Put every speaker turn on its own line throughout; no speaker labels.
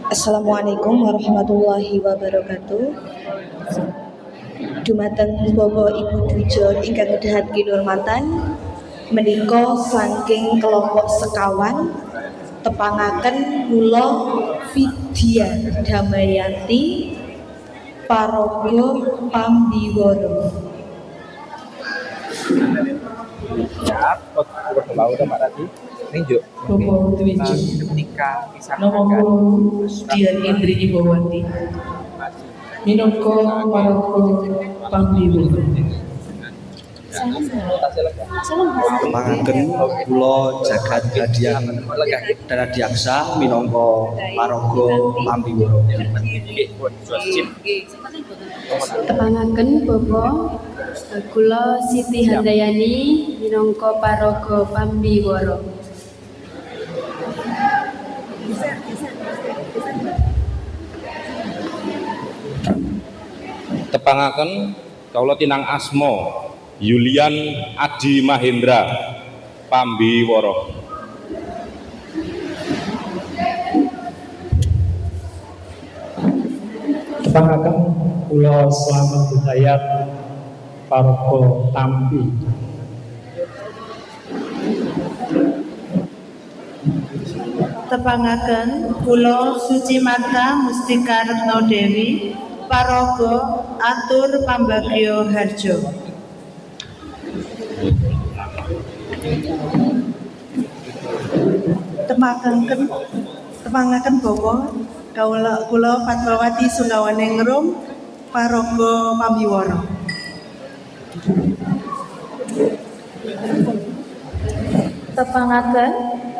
Assalamualaikum warahmatullahi wabarakatuh. Dumateng Bapak Ibu Dujo ingkang dahat kinurmatan, menika saking kelompok sekawan tepangaken kula Vidya Damayanti Paraga Pambiwara.
Bapak Dwijo Namaku Dian Indri Ibawati minangka Paraga Pambiwara.
Tepangaken kula Jagat Gadian Danadiaksa minangka Paraga Pambiwara.
Tepangaken Bapak kula Siti Handayani minangka Paraga Pambiwara.
Tepangaken kawula tinang asma Yulian Adi Mahendra Pambiwara.
Tepangaken kula Slamet Hidayat Paraga Tampi.
Tepangaken kula Sucimata Mustika Retno Dewi Paraga Atur Pambagyo Harjo. Tepangaken Bapak kula Fatmawati Sundawaningrum Paraga Pambiwara.
Tepangaken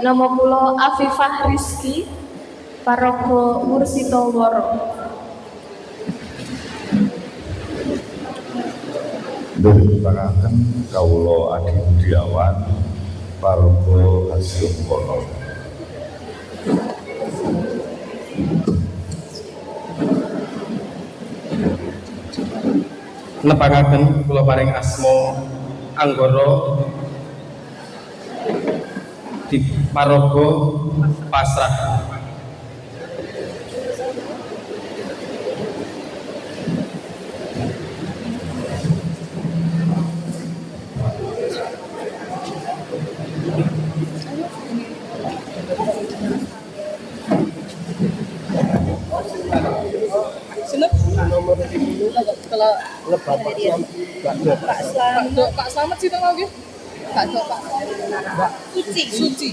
nama kula Afifah Rizky Paraga Mursitawara.
Tepangaken kawula Adi Budiawan Paraga Hasyim Kono.
Nepangaken kula paring asma Anggara di Paraga Pasrah.
Pak Slamet sih tau nggih? Pak Suci.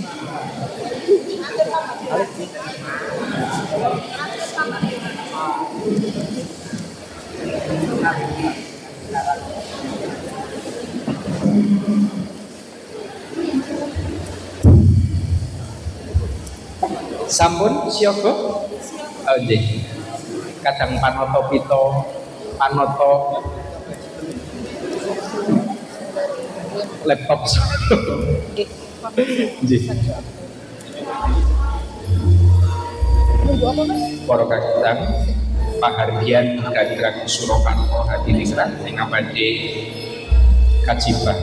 Sampun siaga? Oh nggih. Kadang panata pita, panata laptop. Nggih. Para kakang pahargyan Gagrag Surakarta Hadiningrat ing abadi kajibah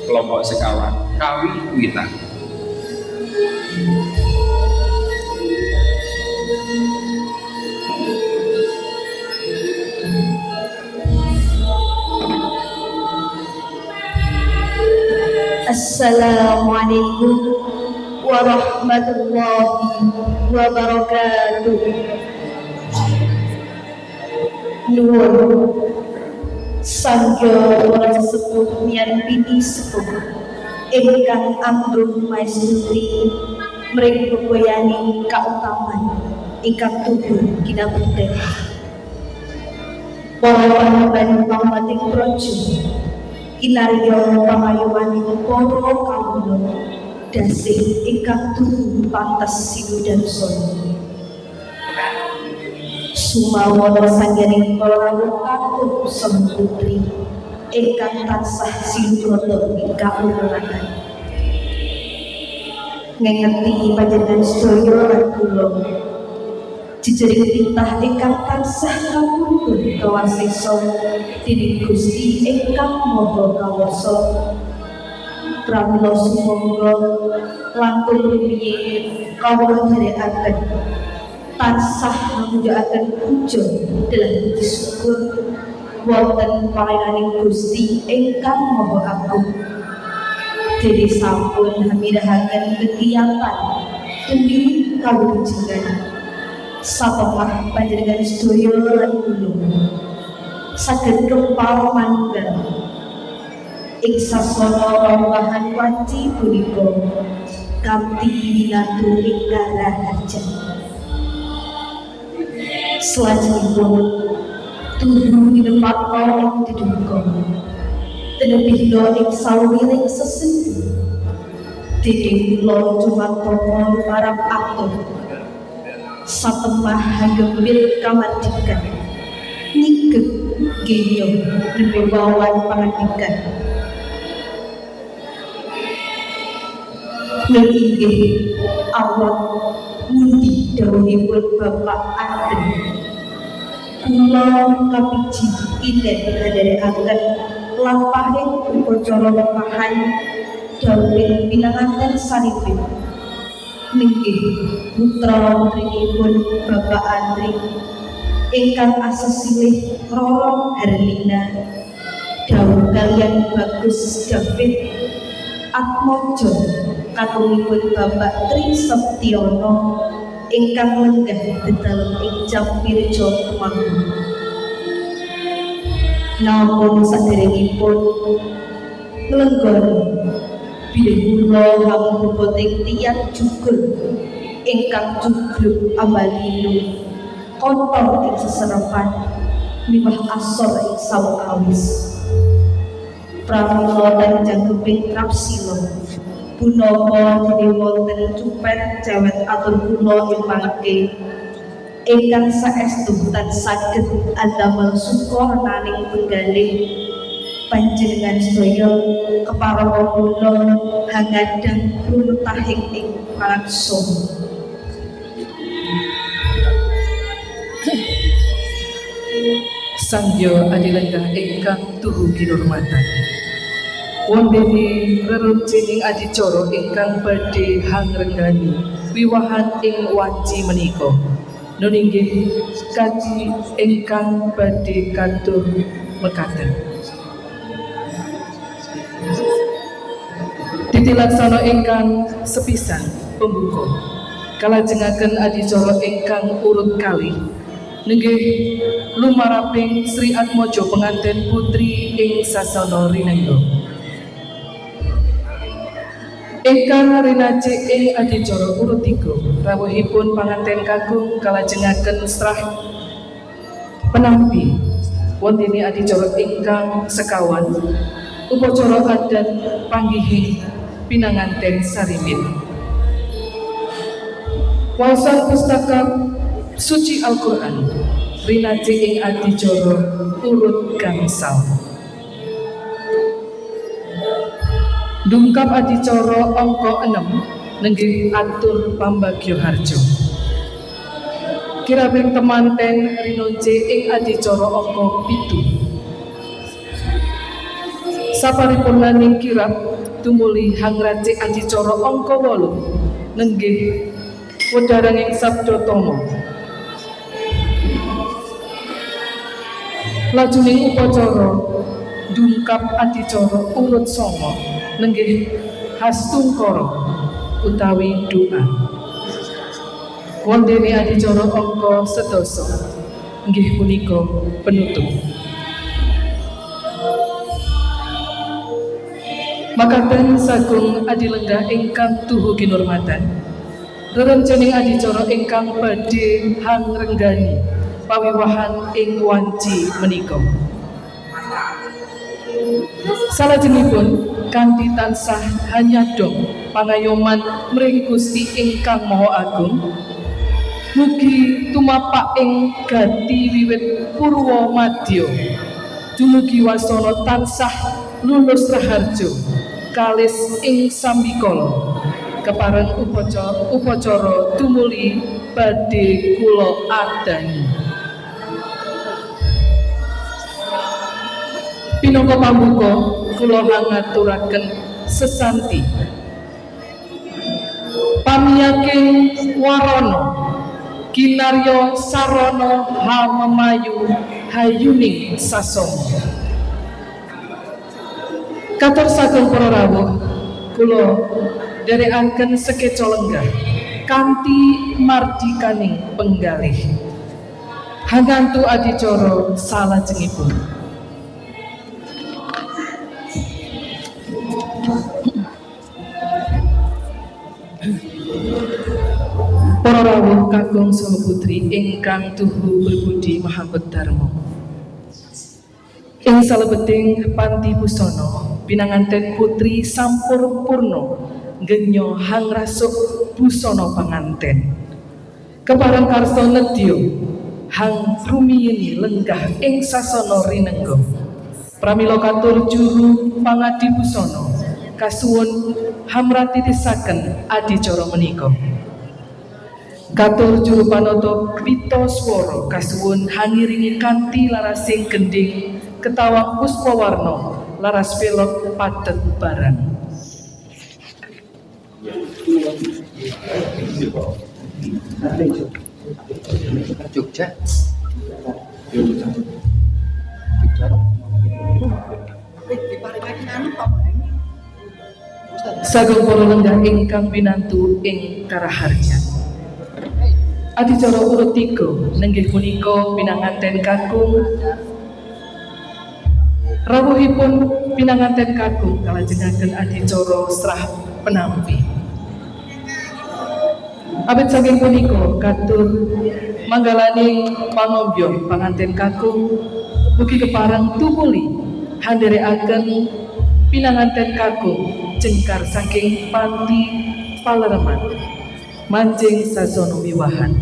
kelompok sekawan kawiwitan.
Assalamualaikum warahmatullahi wabarakatuh. Nuwun sangga para sepuh miyan pini sepuh ingkang ambrung maestri mring bebayani kautaman ingkang tubuh kinabukten. Para panembahan pamating praja kinarya pangayuwaning para kawula dasih ingkang tuhu pantes sinudansa. Sumawana sanggening para kakung semputri ingkang tansah sinubrata ing kaurmatan. Ngengeti panjenengan sedaya lan kula jejering titah ingkang tansah kapundhut kawasesa dening Gusti ingkang Maha Kawasa. Pramila sumangga langkung rumiyin kawula dherekaken tansah mujudaken puja dalam puji syukur wonten paring Gusti ingkang Maha Agung. Dene sampun hamidahaken kegiatan demi kawujudan satemah panjenengan sedaya lan kula saged kepal manunggal ing sasana rombahan wanci punika kanthi winatu ingkang raharja. Selajengipun tuhu dinepatno ing diduga tenebihna ing sawiring sesendu dene kula cumatana marang atur satemah hanggemil kamardikan nyigep geyo demi wawan pangandikan. Inggih awak mundi dawuhipun Bapak Adem kula kapiji inet ngadherekaken lampahing upacara lepahan dawuhing pinanganten sanipun ninggih putra putrinipun Bapak Andri ingkang asesilih Roro Herlina dawuh kaliyan Bagus David Atmojo kakungipun Bapak Tri Septiono ingkang lenggah dedalem ing Jampirja Temanggung. Namung saderengipun nglenggara bilih kula hambuboting tiyang jugul ingkang jubluk ambalinu kontor ing seserepan miwah asor ing sawetawis pramila lan janggeping trapsila punapa dene wonten cupet jawet atur kula ing mangke ingkang saestu tan saged andamel sukornaning penggalih panjenengan sedaya keparana kula hangadang runtahing ing palaksa.
Sangya adilenggah ingkang tuhu kinurmatan wondene reruncining adicara ingkang badhe hangrenggani wiwahan ing wanci menika nun inggih kaji ingkang badhe katur mekaten titilaksana ingkang sepisan pembuka kalajengaken adicara ingkang urut kalih nenggih lumaraping Sri Atmojo penganten putri ing sasana rinengga ingkang rinaji ing adicara urut 3 rawuhipun panganten kakung kalajengaken strah penampi wontene adicara ingkang sekawan upacara adat panggihing pinanganten sarimit waosan pustaka suci Al-Quran rinaji ing adicara urut gangsal dungkap adicara angka 6 nenggih atur pambagya harja kirabing temanten rinunci ing adicara angka 7 saparipurnaning kirab tumuli hangraji adicara angka 8 nenggih wedharenging sabda tama lajuning upacara dungkap adicara urut 9 nenggih hastungkara utawi doa wondene adicara angka 11 nggih punika penutup makaten sagung adilenggah ingkang tuhu kinurmatan rerencening adicara ingkang badhe hangrenggani pawiwahan ing wanci menika salajengipun kanthi tansah hanyadong pangayoman mring Gusti ingkang Maha Agung mugi tumapak ing gati wiwit purwa madya dumugi wasana tansah lulus raharja kalis ing sambikala kepareng upacara tumuli badhe kula adani pinangka pambuka kula ngaturaken sesanti pamiyaking warana kinarya sarana hamemayu hayuning sasana. Katur saking para rawuh, kula dherekaken sekeca lenggah kanthi mardikaning penggalih. Hangantu adicara salajengipun. Para rawuh kakung saha putri ingkang tuhu berbudi mahabedharma. Ing salebeting panti busana pinanganten putri sampur purna genya hangrasuk busana panganten. Kepareng karsa nedya hang rumiyini lenggah ing sasana rinengga. Pramila katur juru pangadi busana kasuwun hamratitisaken adicara menika. Katur juru panata pita swara kasuwun hangiringi kanthi larasing gending ketawang puspawarna laras velog padet barang.
Jogja.
Sagung para lenggah ingkang pinantu ing karaharjan. Adicara urut 3 nenggih punika pinanganten kakung rawuhipun pinanganten kakung kalajengaken adicara srah penampi. Abet saking punika katur manggalaning pangombyo panganten kakung mugi kepareng tumuli handherekaken pinanganten kakung jengkar saking panti palereman manjing sasana wiwahan.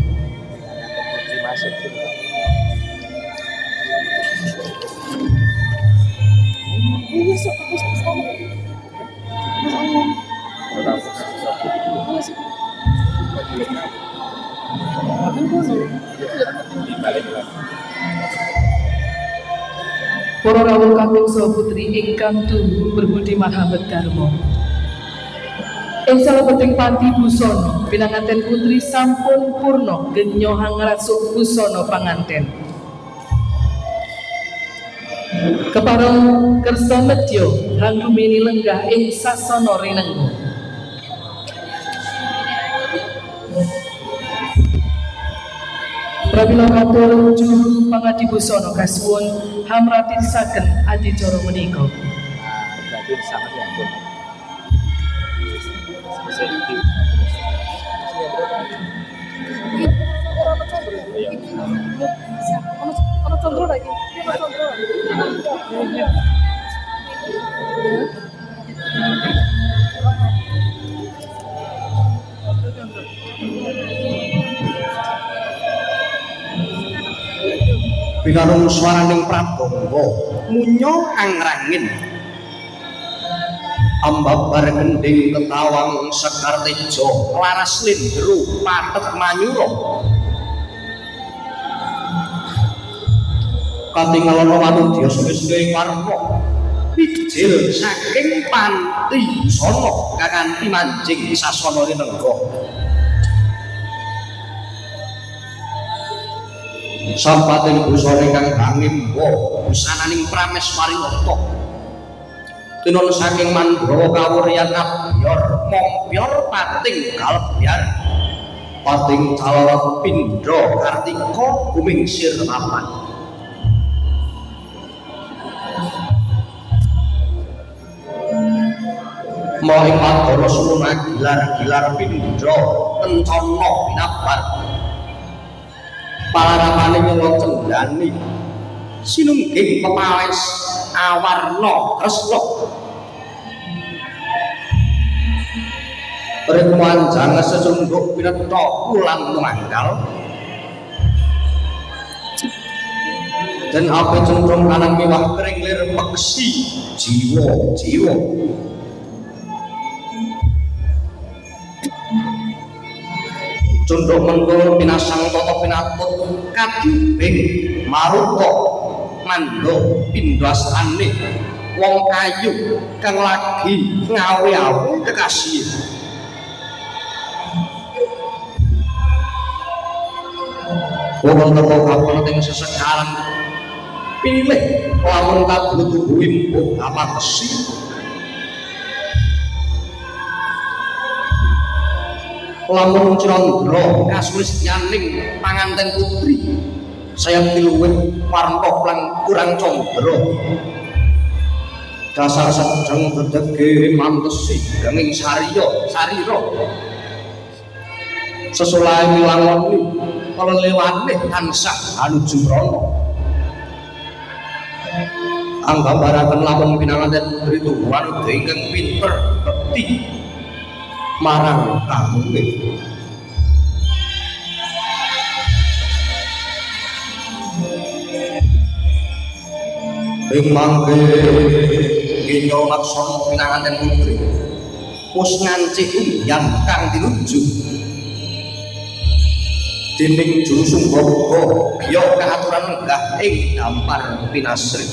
Para rawuh kakung saha putri ingkang tuhu berbudi mahabedharma. Ing salebeting panti busana pinanganten putri sampun purna genya hangrasuk busana panganten. Kepareng kersa nedya hang rumini lenggah ing sasana rinengga. Pramila katur juru pangadi busana kasuwun hamratisaken adicara menika.
Berarti sangat ya pun.
Pinarung swaraning Prabangga munyo angrangin ambabar gending ketawang sekar tejo laras lindru patet manyura katingalana wanudya suwe-suwe warna pijil saking panti busana kakanthi manjing sasana rinengga. Sampating busana ingkang bangimba busananing Prameswarinata tinun saking Mandrawa kawuryan abyor mompyor pating kalebyan pating calawat pindha kartika gumingsir papan mau ing Madara Sumuna gilar-gilar pindha kencana binabar palaramane mula cendani sinungging pepawes awarna tresna rikmanjang sesunduk pinetha ulang manggal dan ape cenderung kanang miwah kering lir peksi jiwa condok mengko pinasang tata pinatut kadibing maruta mandha pindhastane wong kayu kang lagi ngawe-awe kekasih Wong teko kapuleting sesekaran pilih lamun kabutuhi mbok apa kesi. Lamun Candra kasulistianing panganten putri saya tiluwih warna lan kurang Candra dasar sedeng gedege mantesi ganging sarira sesulahe milangoni kelelewane tansah anuju mrana anggambaraken lamun pinanganten putri tuwan ingkang pinter bekti marang kamuke ing mangke ginyo laksana pinanganten putri wis ngancik yang kang tinuju dening juru sunggaga biya kaaturan lenggah ing dampar pinasri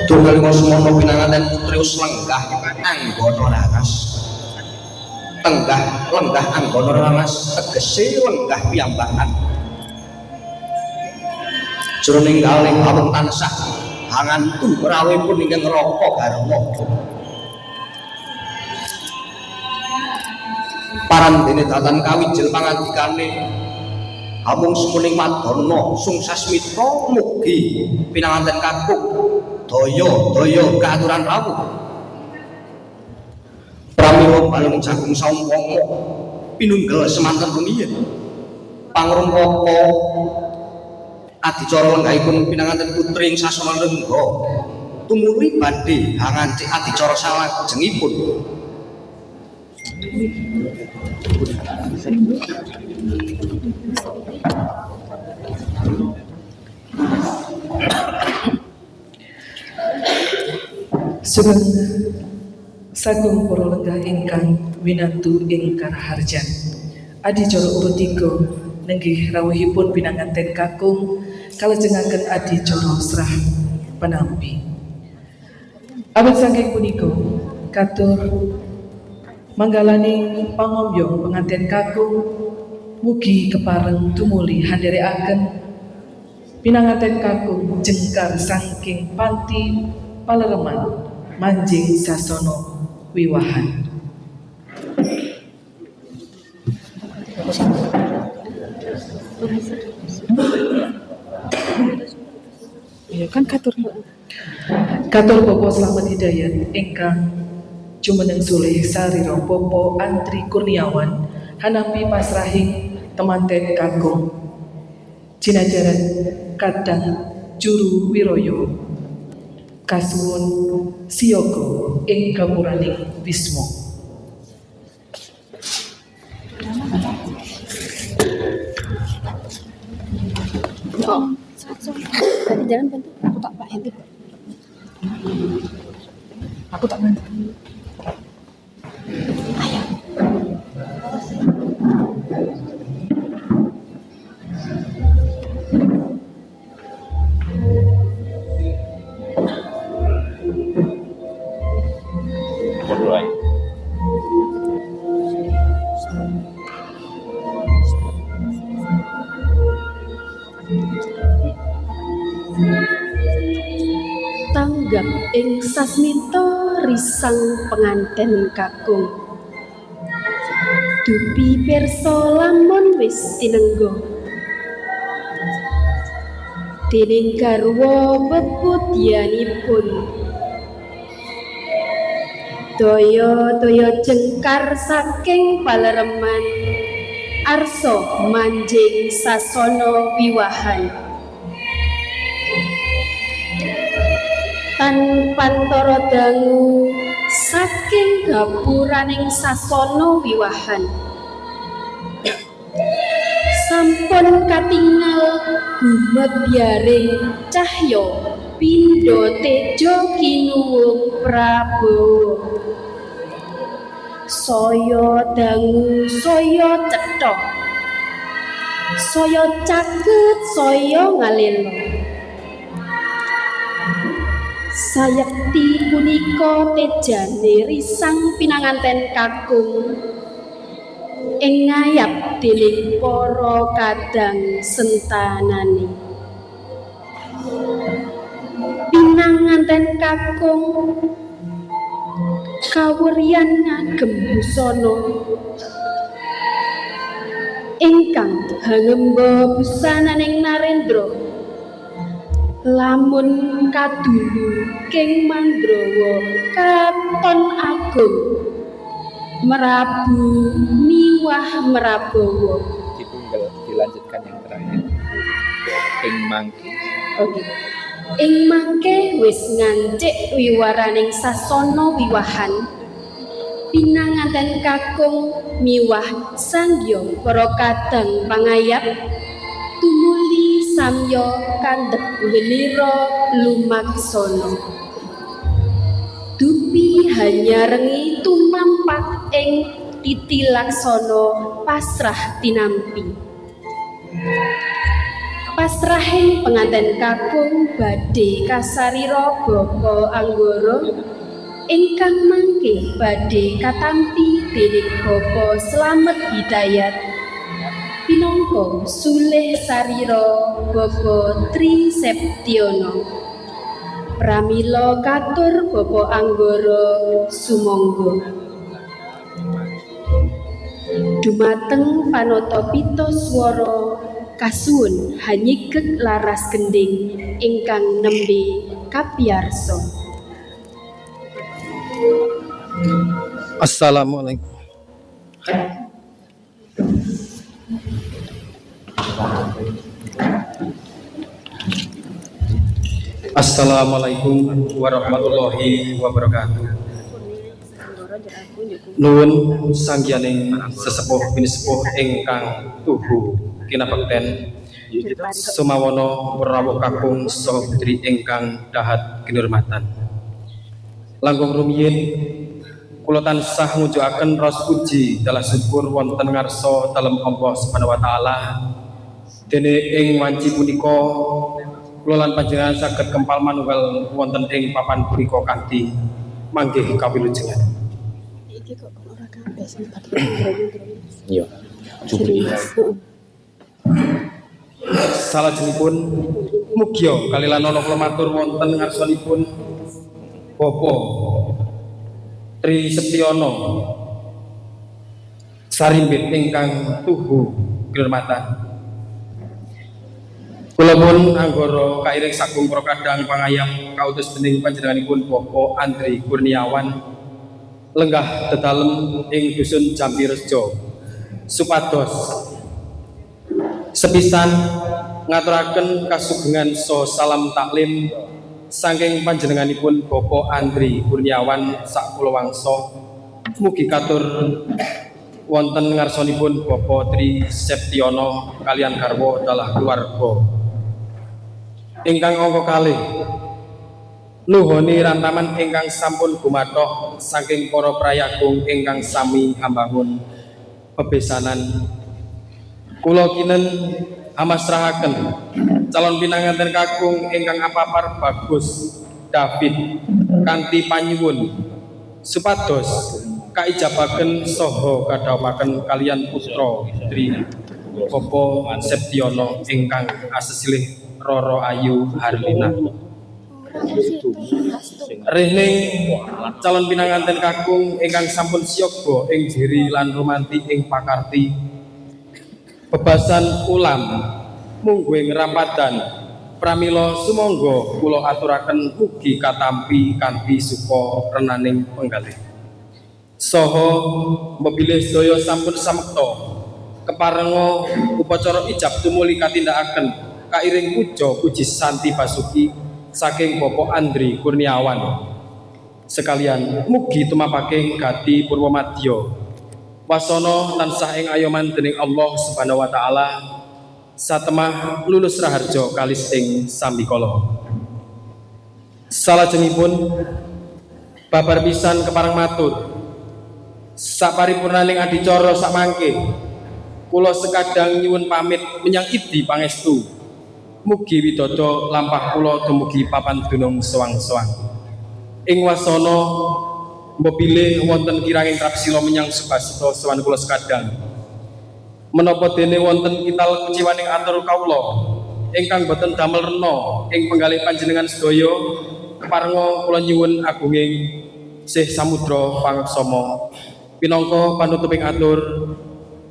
Tunggal semono pinanganten putri wis lenggah anggana raras. Lenggah anggana raras tegese lenggah piyambakan. Jroning kalih awung tansah hangantu rawuhipun ingkang Raka Garwa. Parandene datan kawijil pangandikane amung semuning Madana Sungsasmita mugi pinanganten kakung daya kaaturan rawuh pramila balung jagung saumpama pinunggel semanten rumiyin pangrumpaka adicara lenggahipun pinanganten putri ing sasana lengga tumuli badhe hangancik adicara salajengipun.
Sugeng sagung para lenggah ingkang winantu ing karaharjan. Adicara urut 3 nenggih rawuhipun pinanganten kakung kalajengaken adicara srah panampi. Abet saking punika katur manggalaning pangombyong penganten kakung mugi kepareng tumuli handherekaken pinanganten kakung jengkar saking panti palereman manjing sasono wiwahan. Ya kan katur Bapak Slamet Hidayat ingkang jumeneng sulih sarira Bapak Antri Kurniawan hanampi pasrahing temanten kakung jinajaran kadang juru wiroyo kasuwun siyaga ing gapuraning Wisma.
Oh, tadi jalan bantu. Aku tak bantu.
Aku tak bantu.
Tanggap ing sasmita risang penganten kakung. Dupi pirsa lamun wis tinengga. Dening garwa bebudyanipun. Daya jengkar saking palereman arsa manjing sasana wiwahan. Pantara dangu saking gapuraning sasana wiwahan sampun katingal gumedyaring cahya pindha teja kinuwung Prabowo saya dangu saya cetha saya caket saya ngalila sayekti punika tejane risang pinanganten kakung ing ngayap dening para kadang sentanane. Pinanganten kakung kawurian ngagem busana ingkang hangemba busananing Narendra lamun kadulu king Mandrawa katon agung merabu miwah merabawa.
Ditunggal dilanjutkan yang terakhir. Ing mangke.
Oke. Ing mangke wis ngancik wiwaraning sasana wiwahan pinanganten kakung miwah sangya para kadang pangayap tumuli samya kandhek welira lumaksana dupi hanyarengi tumampak ing titilaksana pasrah tinampi. Pasrahing penganten kakung badhe kasarira Bapa Anggara ingkang mangke badhe katampi dening Bapa Slamet Hidayat pinangka sulih sarira Bapa Tri Septiono. Pramila katur Bapa Anggara sumangga. Dumateng panata pita swara kasuwun hanyigek laras gending ingkang nembe kapiyarsa.
Assalamualaikum. Assalamualaikum warahmatullahi wabarakatuh. Nuwun sanggianing sesepuh pinesepuh ingkang tuhu kinabekten sumawana rawuh kakung saha putri ingkang dahat kinurmatan. Langkung rumiyin kula tansah ngujukaken rasa puji dalah syukur wonten ngarsa dalem Allah Subhanahu wa taala. Dene ing wanci punika kula lan panjenengan saged kempal manunggal wonten ing papan punika kanthi manggih kawilujengan.
Iki kok ora kabeh sempat.
Iya. Jupri.
Salajengipun mugia kalilan ana kula matur wonten ngarsanipun Bapa Tri Septiono sarimbit ingkang tuhu kinurmatan. Kula pun anggara kairing sagung para kadang pangayam kautus dening panjenenganipun Bapak Andri Kurniawan lenggah dedalem ing dusun Jampirejo supados sepisan ngaturaken kasugengan so salam taklim saking panjenenganipun Bapak Andri Kurniawan sak kulawangsa mugi katur wonten ngarsanipun Bapak Tri Septiono kalian garwa dalah keluarga ingkang angka kalih nuhoni rantaman ingkang sampun gumathok saking para prayagung ingkang sami ambangun pebesanan. Kula kinen amasrahaken calon pinanganten kakung ingkang apapar Bagus David kanthi panyuwun supados kaijabaken saha kadhawuhaken kaliyan putra Tri Bapa Septiono ingkang asesilih Roro Ayu Harlina. Rehning calon pinanganten kakung ingkang sampun siyaga ing diri lan romanti ing pakarti bebasan ulam mungguing rampadan pramila sumangga kula aturaken mugi katampi kanthi suka renaning penggalih saha mebilih sedaya sampun samekta keparenga upacara ijab tumuli katindakaken kairing puja puji santi basuki saking Bapak Andri Kurniawan sekalian mugi tumapake gati purwamadya wasana tansah ing ayoman dening Allah Subhanahu wa taala satemah lulus raharja kalis ing sambikala. Salajengipun babar pisan kepareng matur saparipurnaning adicara sakmangke kula sekadang nyuwun pamit menyang idi pangestu mugi widodho lampah kula dumugi papan dunung sewang-sewang ing wasana mbopile wonten kiranging trapsila menyang subasita sawan kula sekadang menapa dene wonten kital kuciwaning atur kawula ingkang boten damel rena ing penggalih panjenengan sedaya parenga kula nyuwun agunging Sih Samudra Pangaksama pinangka panutuping atur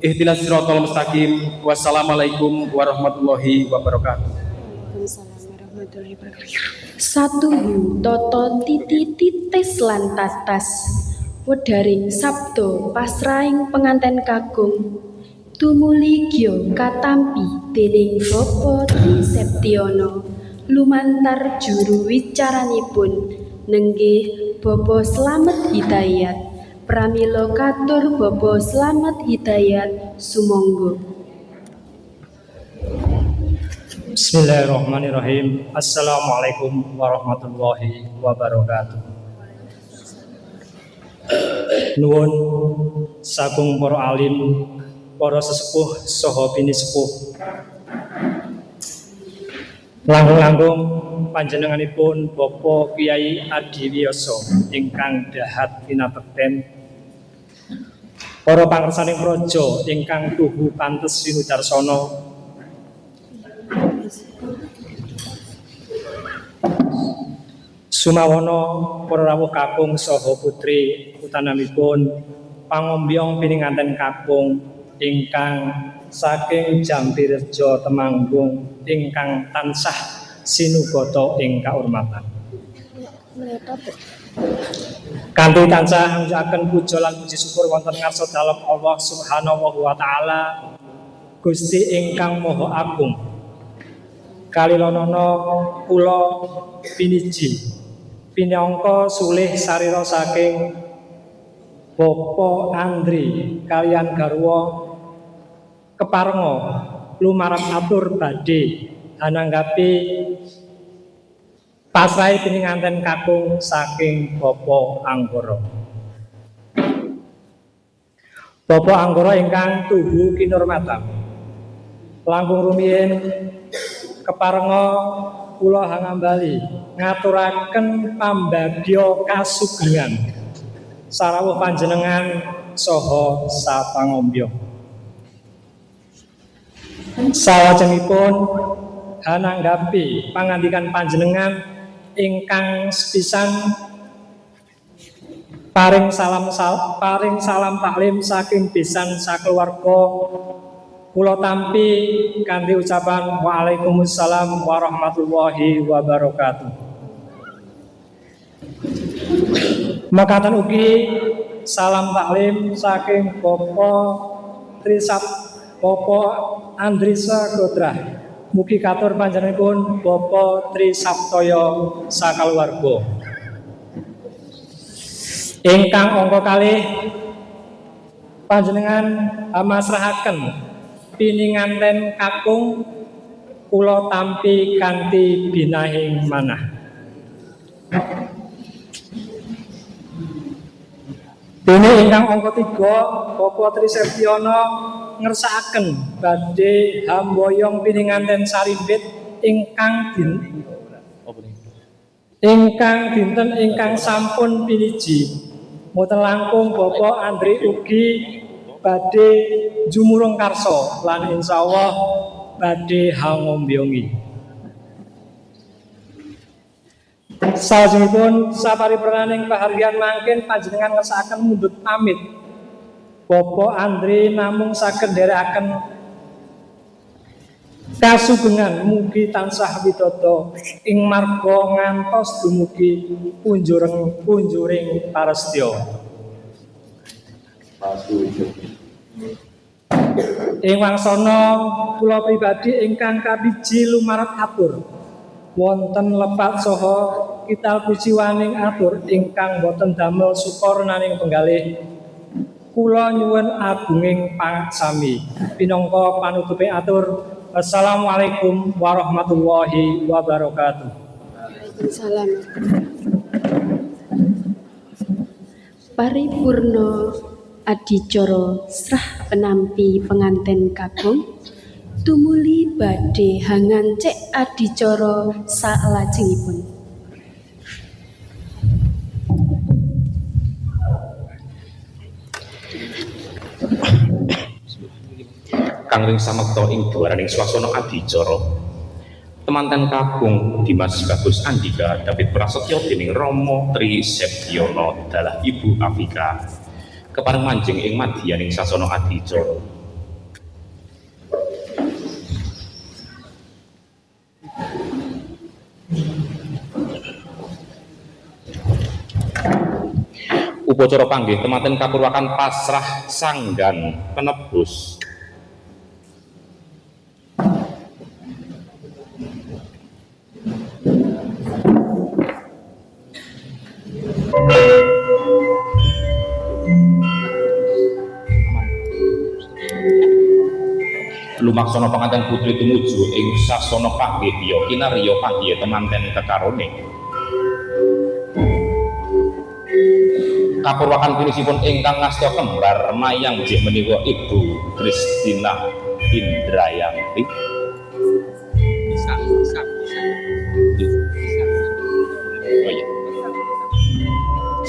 ihdinas siratal mustaqim. Wassalamualaikum warahmatullahi wabarakatuh.
Waalaikumsalam warahmatullahi wabarakatuh. Satuhu toto titis lan tatas wedaring sabda pasraing penganten kakung tumuli gya katampi dening Bapa Triseptiono lumantar juru wicaranipun nenggih Bapa Slamet Hidayat pramila katur Bapa Slamet Hidayat sumangga.
Bismillahirrahmanirrahim. Assalamualaikum warahmatullahi wabarakatuh. Nuwun sagung para alim, para sesepuh saha bini sepuh. Langkung-langkung panjenenganipun Bapak Kyai Adiwiyoso ingkang dahat kinabekten, para pangersaning praja ingkang tuhu pantes sinudarsana, sumawana para rawuh kakung saha putri utanamipun pangombyong pininganten kakung ingkang saking Jambirejo Temanggung ingkang tansah sinugata ing kaurmatan. Kanthi tansah ngucapaken puja lan puji syukur wonten ngarsa dalem Allah Subhanahu wa taala Gusti ingkang Maha Agung. Kalilanana kula piniji pinangka sulih sarira saking Bapak Andri kaliyan garwa keparenga lumarang atur badhe ananggapi pasrahe pininganten kakung saking Bapak Anggara. Bapak Anggara ingkang tuhu kinurmatan. Langkung rumiyin keparenga kula hangambali ngaturaken pambagya kasugengan sarawuh panjenengan saha sapangombyo. Salajengipun hananggapi pangandikan panjenengan ingkang sepisan paring salam taklim saking besan sakeluarga kula tampi kanthi ucapan Waalaikumsalam warahmatullahi wabarakatuh. Makaten ugi salam taklim saking Bapak Andrisa Godrah. Mugi katur panjenenganipun Bapak Trisaptoyo sakaluwarga. Ingkang angka kalih panjenengan amasrahaken pininganten kakung kula tampi kanthi binahing manah. Dene ingkang angka 3 Bapak Triseptiono ngersakaken badhe hamboyong pininganten sarimbit ingkang dinten ingkang sampun piniji. Mboten langkung Bapak Andri ugi badhe jumurung karsa lan insyaallah badhe hangombyongi. Salajengipun saparipurnaning pahargyan mangkin panjenengan ngersakaken mundhut pamit. Bapak Andri namung saged nderekaken kasugengan mugi tansah widodho ing marga ngantos dumugi punjuring parestya. Ing wangsana kula pribadi ingkang kabiji lumarat atur wonten lepat saha kital kuciwaning atur ingkang boten damel sukarnaning penggalih kula nyuwun agunging pangaksami pinangka panutuping atur. Assalamualaikum warahmatullahi wabarakatuh.
Waalaikumsalam. Paripurna adicara srah penampi penganten kakung tumuli badhe hangancik adicara salajengipun.
kang ring samekta ing dwaraning swasana adicara. Temanten kakung Dimas Bagus Andika David Prasetyo dening Rama Tri Septyono dalah Ibu Afika kepareng manjing ing madyaning sasana adicara. Upacara panggih temanten kapurwakan pasrah sanggan penebus. Lumaksana panganten putri tumuju ing sasana panggih ya kinarya panggih temanten kekarone. Kapurwakan punisipun ingkang ngasta kembar mayang inggih menika Ibu Kristina Indrayanti. Oh iya.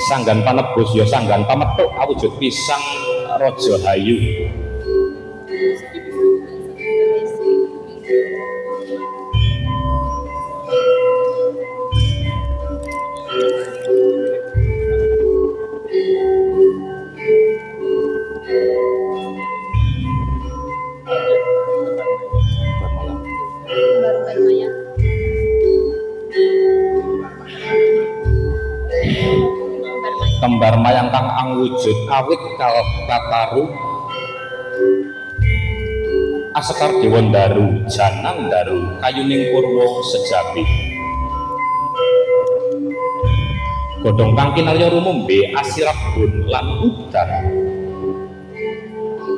Sanggan panebus ya sanggan pametuk awujud pisang raja hayu. Kembar mayang kang angwujud awit kalpataru asekar dewa daru janang daru kayuning purwa sejabi godhong kang kinarya rumumbe asirabun lan udan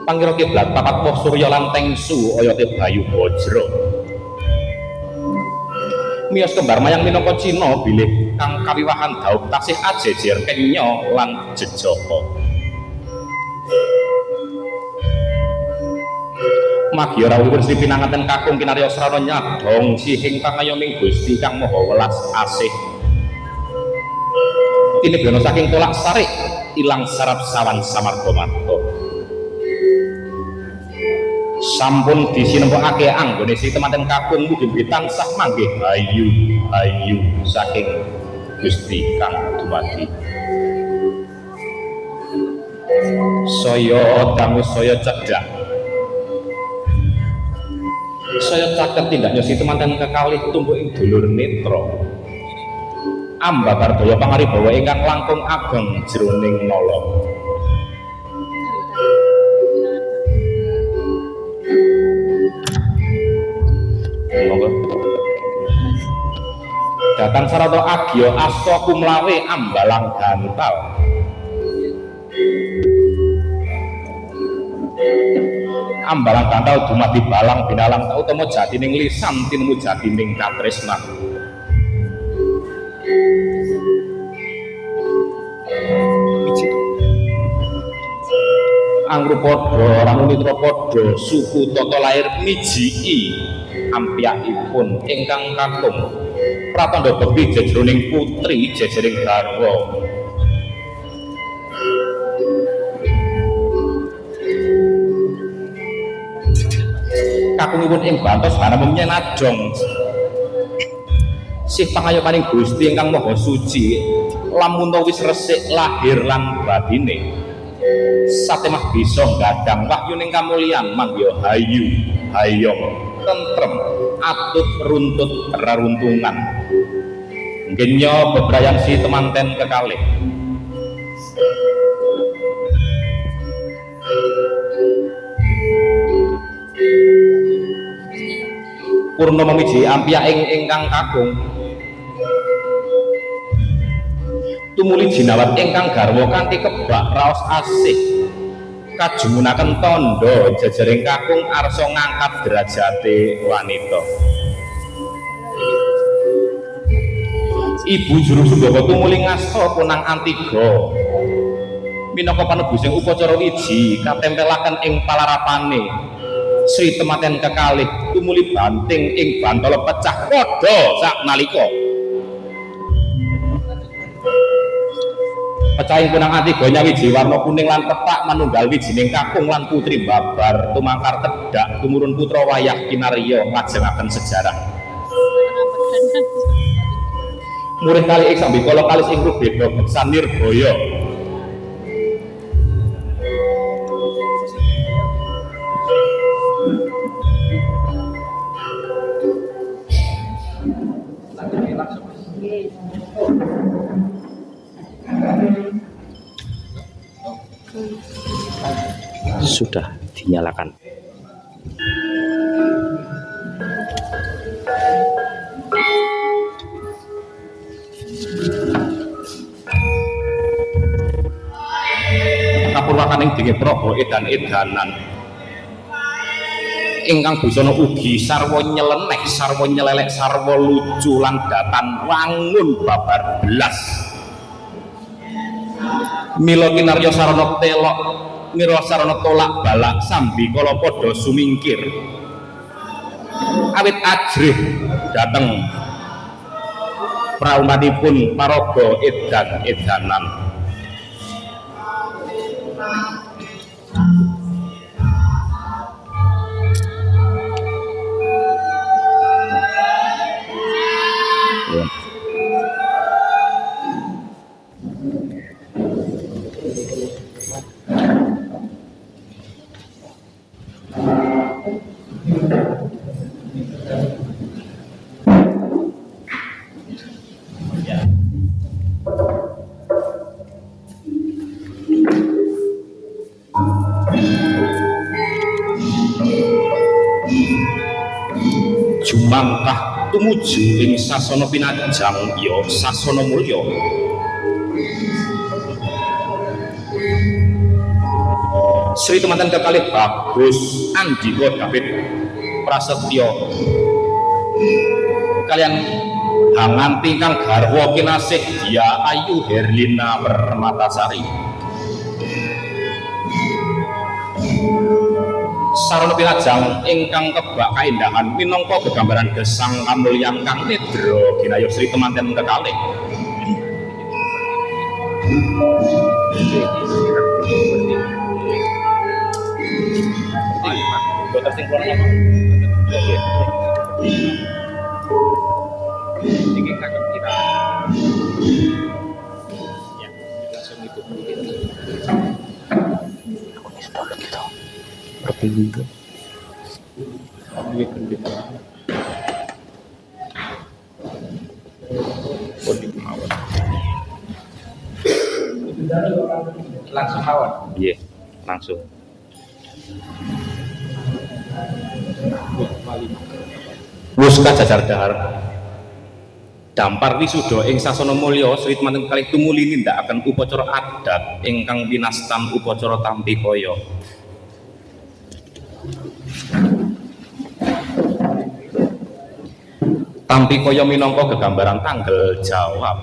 pangira kiblat papat woh surya lan tengsu oyate bayu bajra. Miyos kembar mayang minangka Cina bilih kang kawiwahan daup tasih ajejer kenya lan jejaka. Magya rawuhipun Sri pinanganten kakung kinarya srana nyadong sihing pangayoming Gusti kang maha welas asih. Tinebana saking tolak sarik ilang sarap sawan samarga marga. Sampun disinempakake anggone si temanten kakung mugi tansah manggih ayu saking Gusti kang dumadi. Saya dangu saya cedhak. Saya caket tindaknya si temanten kekalih tumbuk ing dulur netra. Ambabar daya pangaribawa ingkang langkung ageng jroning nala. Datang sarata agya asta kumlawe ambalang gantal. Ambalang gantal dumadi balang binalang utama jatining lisan tinemu jatining katresnan. Angrupada Ranunitra padha suku tata lair mijiki ampyakipun ingkang kakung pratandha bekti jejroning putri jejering garwa. Kakungipun ing bantos haram nyenajong sih pangayomaning Gusti ingkang maha suci lamun wis resik lahir lan batine satemah bisa gadang wahyuning kamulyan mangya hayu hayom tentrem atut runtut raruntungan ngenya bebrayan si temanten kekalih. Purna memiji ampyaing ingkang kakung tumuli jinawat ingkang garwa kanthi kebak raos asih kajumunaken tandha jejering kakung arsa ngangkat derajate wanita. Ibu Juru Sundaka tumuli ngasta punang Antiga minangka panebusing upacara wiji katempelaken ing palarapane Sri temanten kekalih tumuli banting ing bantala pecah padha saknalika. Pecahing punang ati gonya wiji warna kuning lan petak manunggal wijining kakung lan putri babar tumangkar tedak tumurun putra wayah kinarya ngajengaken sejarah. Murih kali ing sambikala kalis ing rubeda beksan nirbaya.
Sudah dinyalakan.
Kapurwakaning dingi Praha edan-edanan ingkang busana ugi sarwa nyeleneh sarwa nyelelek sarwa lucu lan datan wangun babar belas. Mila kinarya sarana telok mira sarana tolak balak sambi kala padha sumingkir awit ajrih dhateng praumanipun paraga edan-edanan. Jumangkah tumuju ing sasana pinajang ya sasana mulya. Sri temanten kekalih Bagus Andika David Prasetyo kalian hanganti kang garwa kinasih Dia Ayu Herlina Permatasari. Sarana pinajang ingkang kebak kaendahan minangka gegambaran gesang kamulyan kang nedra ginayuh Sri temanten kekalih. Dokter sing kula napa? Iki kakek kita. Ya, langsung itu. Aku install gitu. Perpindu. Ini pendeta. Kode mawon. Langsung mawon. Iya, langsung. Wus kajajar dahar dampar wisuda ing sasana mulya Sri temanten kalih tumuli nindakaken upacara adat ingkang winastan upacara tampi kaya. Tampi kaya minangka gegambaran tanggal jawab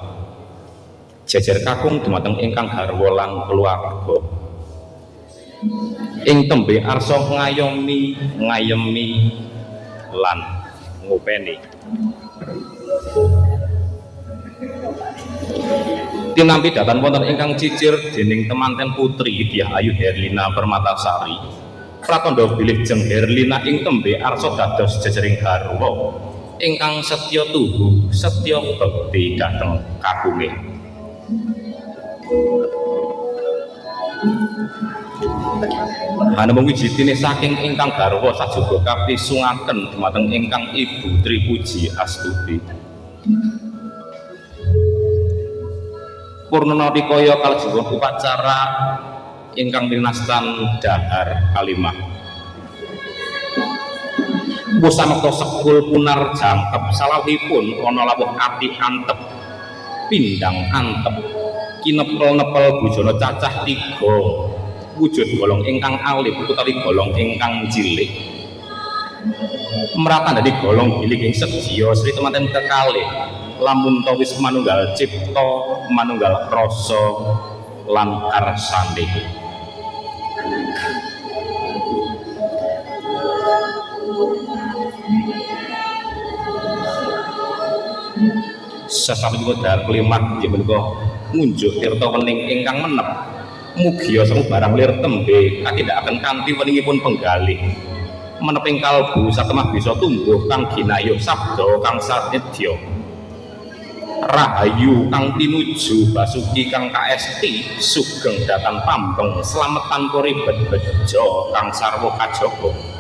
jejer kakung dumateng ingkang garwa lan keluarga ing tembe arsa ngayemi lan ngopeni. Tinampi datan wonten ingkang cicir dening temanten putri Dyah Ayu Herlina Permatasari pratandha bilih jeng Herlina ing tembe arsa dados jejering garwa ingkang setya tuhu setya bekti dhateng kagunge. Hanamung wijitine saking ingkang garwa sajuga kapisungaken dumateng ingkang Ibu Tripuji Astuti. Purnana rikaya kalajengipun upacara ingkang winastan dahar kalimah. Wusamekta sekul punar jangkep salahipun ana lawuh ati antep pindang antep kinepel-nepel bujana cacah 3 wujud golong ingkang alit utawi golong ingkang cilik meratandani golong gilig ing sedya Sri temanten kekalih lamun tawis manunggal cipta manunggal rasa lan karsane. Sesampunipun dahar klimak inggih menika ngunjuk tirta wening ingkang menep mugi asring barang lir tembe katindakaken kanthi weningipun penggalih meneping kalbu satemah bisa tumbuh kang ginayuh sabda kang sadedya rahayu kang tinuju basuki kang kaesti sugeng datan pambeng slamet tanpa ribet bejo kang sarwa kajaga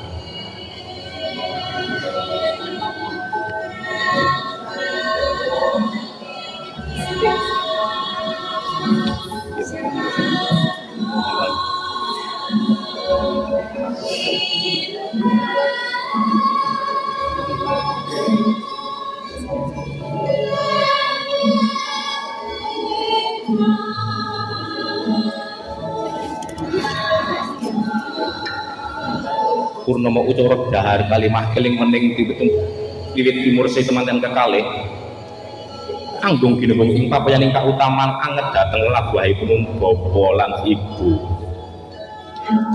Purnama ucara dahar kalimah keling mening wiwit timur setemanten kekalih anggung ginebung ing papayaning kautaman anget dhateng labuhipun bapa lan ibu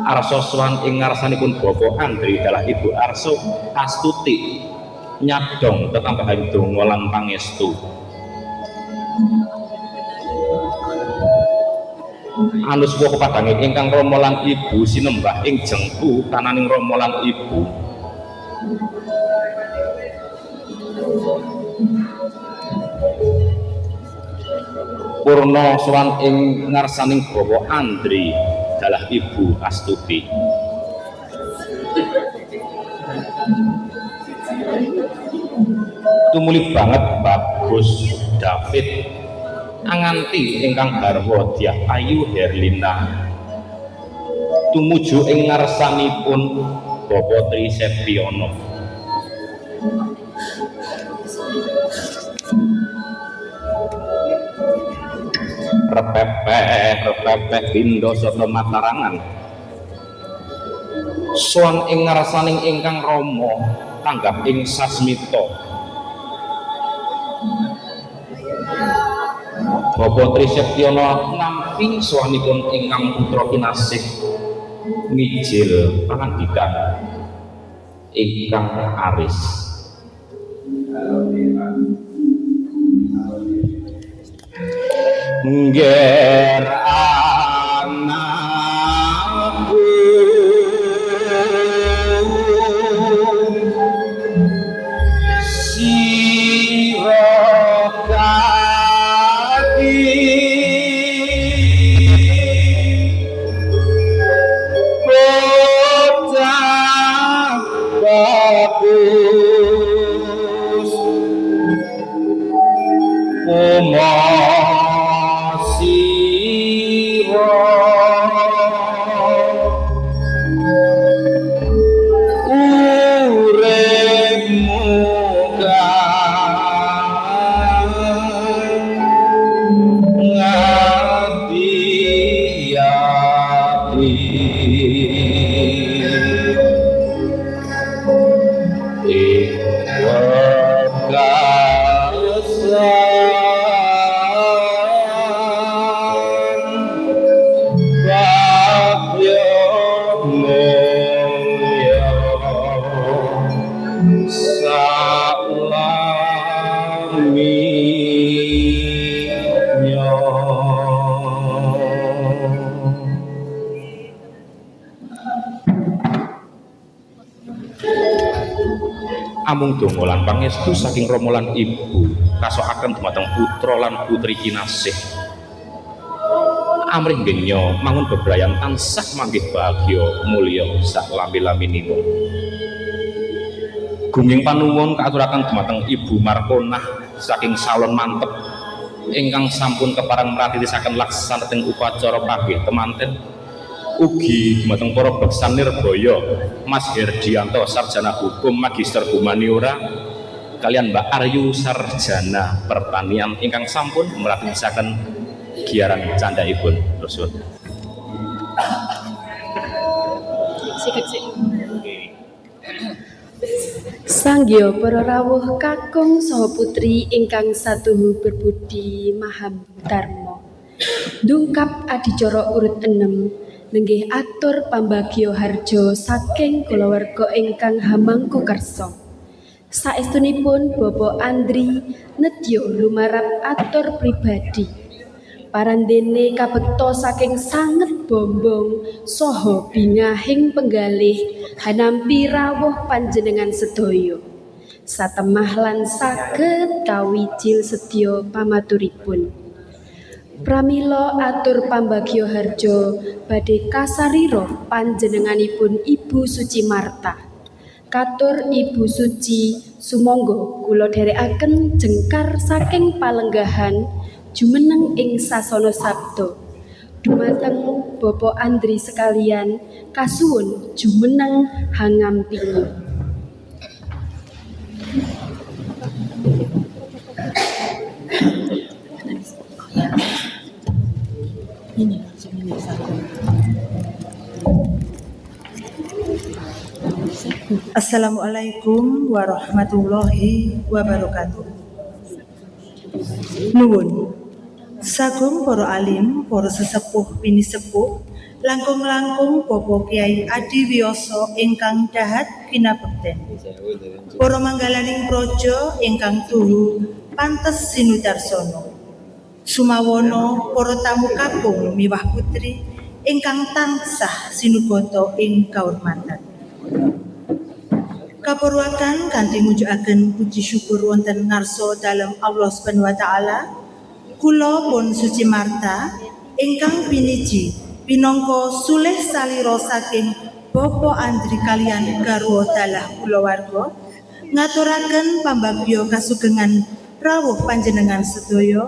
arsa swan ing ngarsanipun bapa Andri dalah ibu Arso Astuti nyadong tetambahan donga lan pangestu anus woh kepadange ingkang rama lan ibu sinembah ing jengku kananing rama lan ibu purna swan ing ngarsaning bapa Andri dalah ibu Astuti tumuli banget bagus David anganti ingkang garwa Dyah Ayu Herlina tumuju ing ngarsanipun Bapak Tri Septiono repepeh pindo soto matarangan swan ing ngarsaning ingkang rama tanggap ing sasmita Bapak Tri Septiono nampi swanipun ingkang putra kinasih mijil pangandikan ingkang aris ngger anakku amung donga lan pangestu saking rama lan ibu kasokaken dumateng putra lan putri kinasih amrih genya mangun bebrayan tansah manggih bahagia mulya sak lambi-lambinipun gunging panuwun kaaturaken dumateng Ibu Markonah saking salon mantep ingkang sampun keparang mratitisaken laksanatipun upacara panggih temanten ugi dumateng para beksan Nirbaya Mas Herdianto sarjana hukum magister humaniora kalian Mbak Aryu sarjana pertanian ingkang sampun mratitisaken giaran candhaipun Rasul.
Sanggya para rawuh kakung saha putri ingkang satuhu berbudi mahadarma. Dungkap adicara urut 6 nenggih atur pambagya harja saking kulawarga ingkang hamangku kersa. Saestunipun Bapak Andri nedya lumarap atur pribadi. Parandene kabekta saking sanget bombong saha bingahing penggalih hanampi rawuh panjenengan sedaya. Satemah lan saged kawijil sedya pamaturipun. Pramila atur pambagya harja badhe kasarira panjenenganipun Ibu Suci Marta. Katur Ibu Suci, sumangga kula dherekaken jengkar saking palenggahan jumeneng ing sasana sabda. Dumateng Bapak Andri sekalian, kasuwun jumeneng hangampingi.
Assalamualaikum warahmatullahi wabarakatuh. Nuwun. Sagung para alim, para sesepuh pinisepuh, langkung-langkung Bapak Kyai Adi Wiyoso ingkang dahat kinabekten. Para manggalaning praja ingkang tuhu pantes sinudarsana. Sumawana para tamu kakung miwah putri ingkang tansah sinubata ing kaurmatan. Kapurwakan kanthi mujukaken puji syukur wonten ngarsa dalem Allah Subhanahu wa taala, kula pun Suci Marta ingkang piniji pinangka sulih salira saking Bapak Andri kaliyan garwa dalah kulawarga ngaturaken pambagya kasugengan rawuh panjenengan sedaya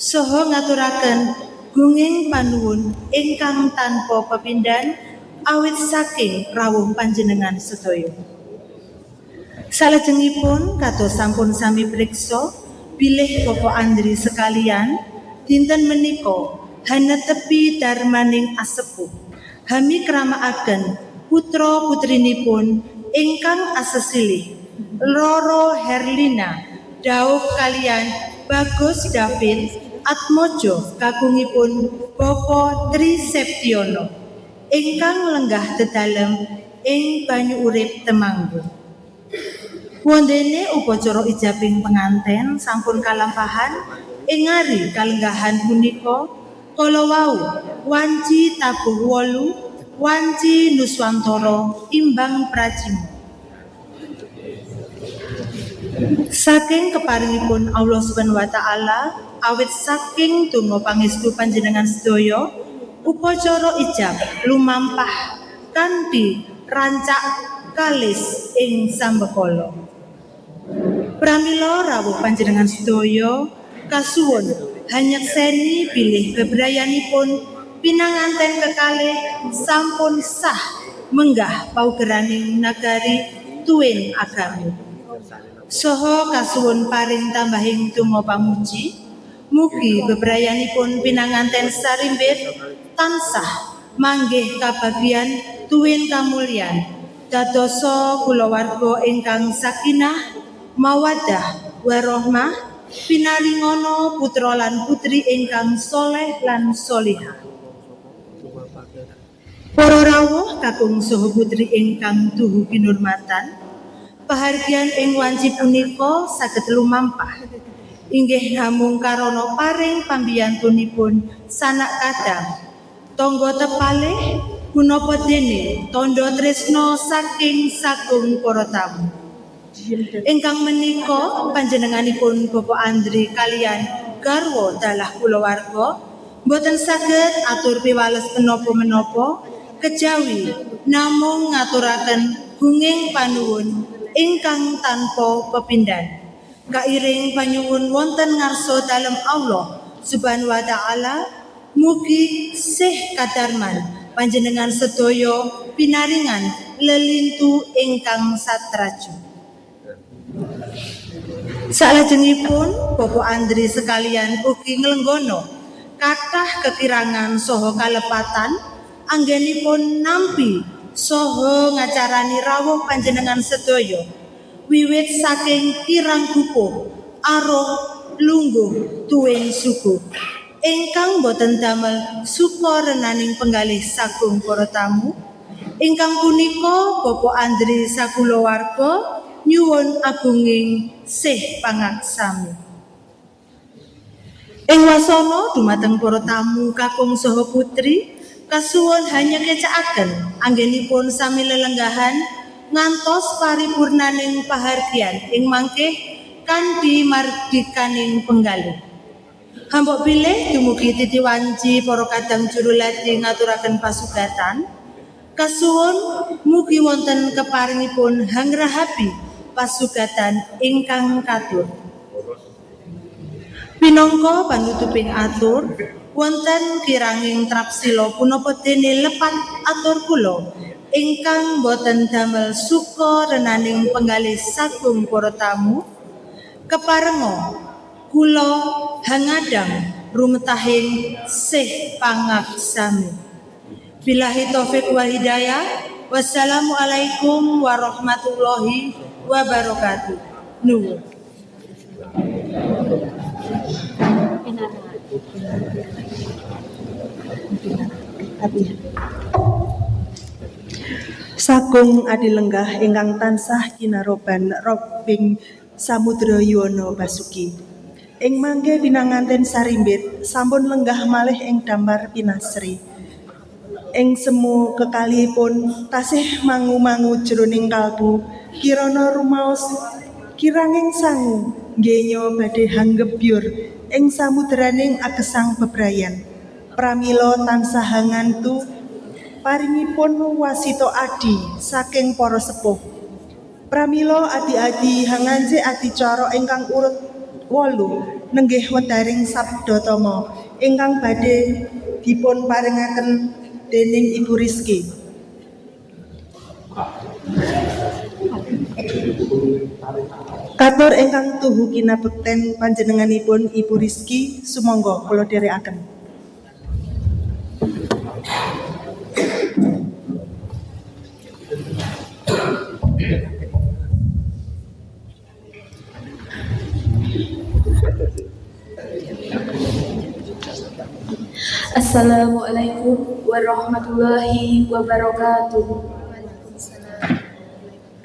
saha ngaturaken gunging panuwun ingkang tanpa pepindhan awit saking rawuh panjenengan sedaya. Salajengipun kados sampun sami priksa bilih Bapak Andri sekalian dinten menika hanetepi darmaning asepuh hami kramakaken putra putrinipun ingkang asesilih Roro Herlina dawuh kalian Bagus David Atmojo kakungipun Bapak Tri Septiono ingkang lenggah dedalem ing banyu urip Temanggung. Wondene upacara ijabing penganten sampun kalampahan ing ngari kalenggahan punika kala wau wanci tabuh 8 wanci nuswantara imbang prajima. Saking keparingipun Allah Subhanahu wa taala awit saking donga pangestu panjenengan sedaya upacara ijab lumampah kanthi rancak kalis ing sambekala. Pramila rawuh panjenengan sedaya kasuwun hanyekseni bilih bebrayanipun pinanganten kekalih sampun sah menggah paugeraning nagari tuwin agami. Saha kasuwun paring tambahing donga pamuji mugi bebrayanipun pinanganten sarimbit tansah manggih kabagyan tuwin kamulyan dadosa kulawarga ingkang sakinah mawaddah warahmah pinaringana putra lan putri ingkang soleh lan solihah. Para rawuh kakung saha putri ingkang tuhu kinurmatan, pahargyan ing wanci punika saged lumampah inggih namung karana paring pambiyantunipun sanak kadang tangga tepalih punapa dene tandha tresna saking sagung para tamu. Ingkang menika panjenenganipun Bapak Andri kaliyan garwa dalah kulawarga boten saged atur piwales menapa-menapa kejawi namung ngaturaken gunging panuwun ingkang tanpa pepindhan kairing panyuwun wonten ngarsa dalem Allah Subhanahu wa taala mugi sih kadarman panjenengan sedaya pinaringan lelintu ingkang satraju. Salajengipun Bapak Andri sekalian ugi nglenggono kathah kekirangan saha kalepatan anggenipun nampi saha ngacarani rawuh panjenengan sedaya wiwit saking kirang gupuh aruh lungguh tuwin suku ingkang boten damel suka renaning penggalih sagung para tamu ingkang punika Bapak Andri sakulawarga nyuwun agunging sih pangaksami. Ing wasana dumateng para tamu kakung saha putri kasuwun hanya kecakaken anggenipun sami lelenggahan ngantos paripurnaning pahargyan ing mangkih kanthi mardikaning penggalih. Hambok bilih dumugi titi wanci para kadang juru lati ngaturaken pasugatan. Kasuwun mugi wonten keparingipun hangrahapi pasugatan ingkang katur. Pinangka panutuping atur, wonten kiranging trapsila punapa dene lepat atur kula ingkang boten damel suka renaning penggalih sagung para tamu. Keparenga kula hangadang rumetahing sih pangaksami. Billahi taufik wa hidayah. Wassalamualaikum warahmatullahi wabarakatuh. Nuwun.
Sagung adilenggah ingkang tansah kinaroban robing Samudra Yuwana Basuki. Ing mangke pinanganten sarimbit sampun lenggah malih ing damar pinasri. Ing semu kekalihipun tasih mangu-mangu jroning kalbu kirana rumaos kiranging sangu nggenya badhe hanggebyur ing samudraning agesang bebrayan. Pramila tansah hangantu paringipun wasita adi saking para sepuh. Pramila adi-adi hanganje adicara ingkang urut 8 nenggih wedaring sabdatama ingkang badhe dipun paringaken dening Ibu Rizky. Katur ingkang tuhu kinabekten panjenenganipun Ibu Rizky sumangga kula dherekaken.
Assalamualaikum warahmatullahi wabarakatuh.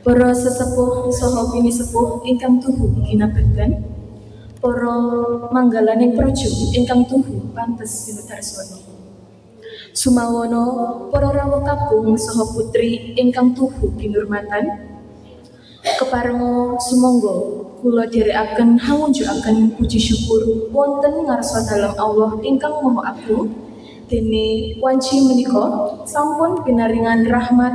Para sesepuh saha bini sepuh ingkang tuhu kinabekten, para manggalaning praja ingkang tuhu pantes sinudarsana. Sumawana para rawuh kakung saha putri ingkang tuhu kinurmatan, keparenga sumangga kula dherekaken hangunjukaken puji syukur wonten ngarsa dalem Allah ingkang Maha Agung. Dene wanci menika sampun pinaringan rahmat,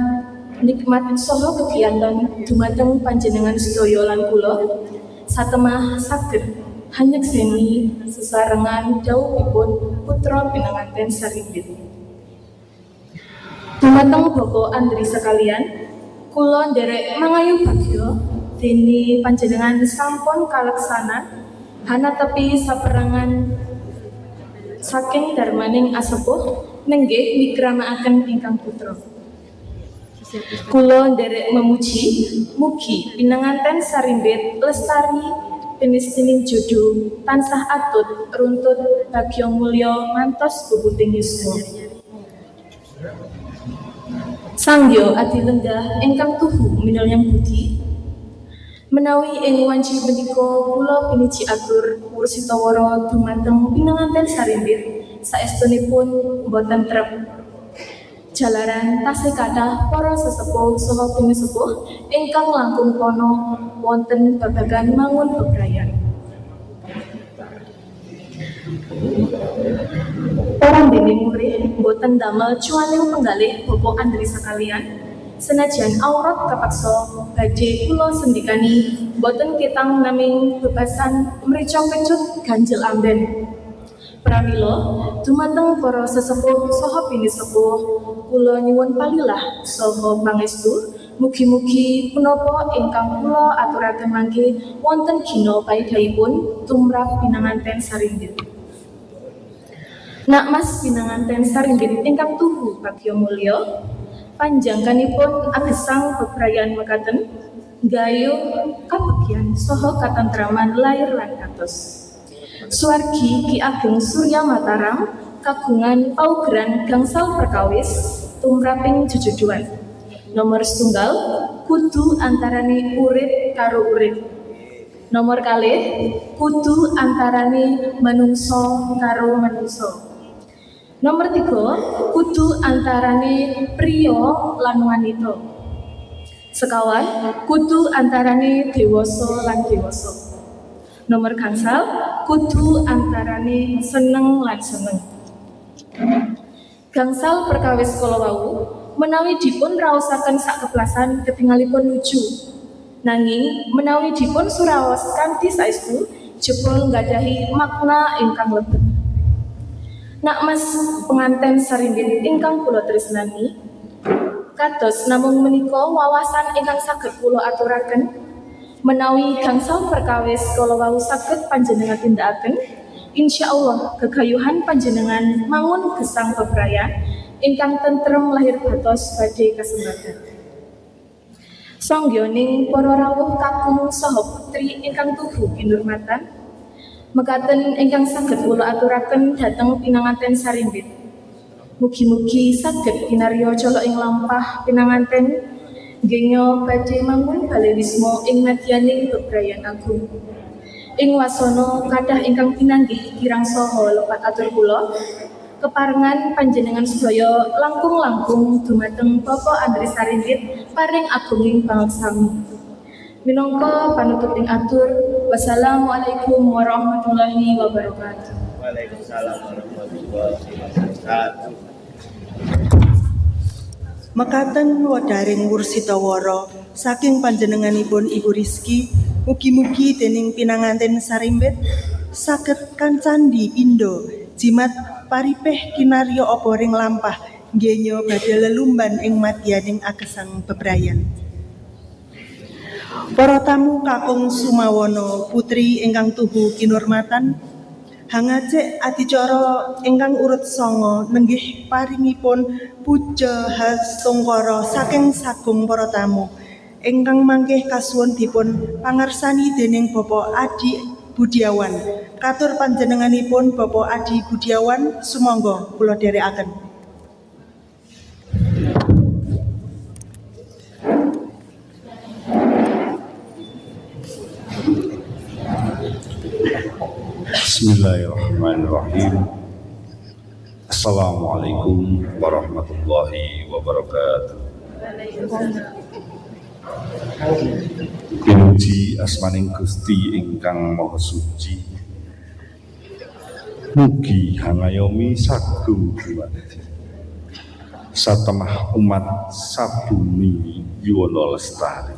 nikmat saha kegiatan dumateng panjenengan sedaya lan kula satemah saged hanyekseni sesarengan dawuhipun putra pinanganten sarimbit. Dumateng Bapak Andri sekalian, kula nderek mangayu bagya dene panjenengan sampun kalaksana hanatepi saperangan saking darmaning asepuh nenggih mikramaaken ingkang putra. Kula nderek memuji mugi pinanganten sarimbit lestari pinistining jodoh tansah atut runtut bagya mulya ngantos bubuting yuswa. Sanggya adilenggah ingkang tuhu minolyang budi menawi ing wanci menika kula piniji atur wursitawara dumateng pinanganten sarimbit saestunipun boten trep jalaran tasih kathah para sesepuh saha pinisepuh ingkang langkung kono wonten babagan mangun bebrayan. Para dene murid boten damel cuaning penggalih Bapak Andri sekalian. Senajan aurat kapaksa badhe kula sendikani boten kitang naming bebasan mrica kecut ganjel amben. Pramila dumateng para sesepuh saha pinisepuh kula nyuwun palilah saha pangestu mugi-mugi punapa ingkang kula aturaken mangke wonten gina paedahipun tumrap pinanganten sarimbit. Nak Mas pinanganten sarimbit ingkang tuhu bagya mulya panjangkanipun agesang bebrayan mekaten gayuh kabegyan saha katentraman lair lan katos. Suwargi Ki Ageng Surya Mataram kagungan paugeran gangsal perkawis tumraping jejodohan. Nomor setunggal kudu antarane urip karo urip. Nomor kalih, kudu antarane manungsa karo manungsa. Nomor 3, kudu antarane priya lan wanita. Sekawan, kudu antarane dewasa lan dewasa. Nomor gangsal, kudu antarane seneng lan seneng. Gangsal perkawis kala wau menawi dipun raosaken sak keplasan ketingalipun lucu. Nanging menawi dipun suraos kanthi saestu jebul nggadahi makna ingkang lebet. Nak Mas penganten sarimbit ingkang kula tresnani, kados namung menika wawasan ingkang saged kula aturaken menawi gangsal perkawis kala wau saged panjenengan tindakaken. Insyaallah kegayuhan panjenengan mangun gesang bebrayan ingkang tentrem lahir batos badhe kasembatan. Sanggyaning para rawuh kakung saha putri ingkang tuhu kinurmatan, mekaten ingkang saged kula aturaken dhateng pinanganten sarimbit. Mugi-mugi saged kinarya jala ing lampah pinanganten genya badhe mangun balewisma ing madyaning bebrayan agung. Ing wasana kathah ingkang pinanggih kirang saha lepat atur kula keparengan panjenengan sedaya langkung-langkung dumateng Bapak Andri Sarimbit paring agunging pangaksami. Minangka panutup ing atur, wassalamualaikum warahmatullahi wabarakatuh.
Waalaikumsalam warahmatullahi wabarakatuh.
Mekaten wadaring wursitawara saking panjenenganipun Ibu Rizky, mugi-mugi dening pinanganten sarimbit saged kancandi pindho jimat paripeh kinarya apa ring lampah nggenya badhe lelumban ing madyaning agesang bebrayan. Para tamu kakung sumawana putri ingkang tuhu kinurmatan, hangajek adicara ingkang urut 9 nenggih paringipun puja hastungkara saking sagung para tamu ingkang mangkih kasuwun dipun pangarsani dening Bapak Adi Budiawan. Katur panjenenganipun Bapak Adi Budiawan, sumangga kula dherekaken.
Bismillahirrahmanirrahim. Assalamualaikum warahmatullahi wabarakatuh. Pinuji asmaning Gusti ingkang Maha Suci. Mugi hangayomi sagung dumadi satemah umat sabumi yuwana lestari.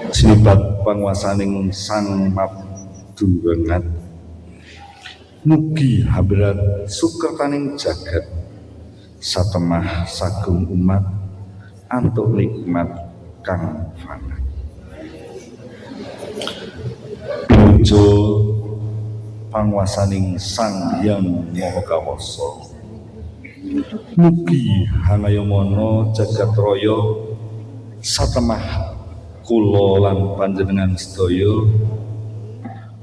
Sinibat panguwasaning Sang Mabdurengat, mugi habrat sukertaning jagat satemah sagung umat antuk nikmat kang fana. Puja panguwasaning Sang Hyang Maha Kawasa, mugi hangayomono jagat raya satemah kula lan panjenengan sedaya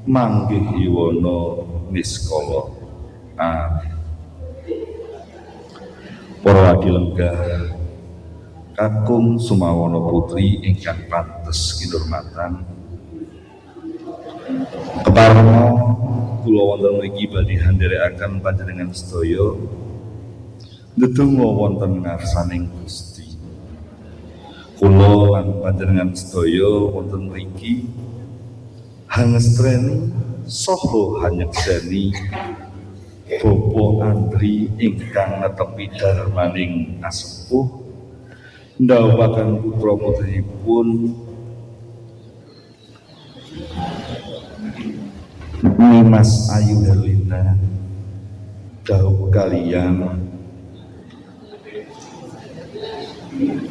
manggih yuwana niskala. Amin. Para wadi lenggah kakung sumawana putri ingkang pantes kinurmatan, keparenga kula wonten mriki badhe handherekaken panjenengan sedaya ndedonga wonten ngarsaning Gusti. Kula lan panjenengan sedaya wonten mriki hangestreni saha hanyekseni Bapak Andri ingkang netepi darmaning asepuh ndhawuhaken putra putrinipun Nimas Ayu Herlina dawuh kaliyan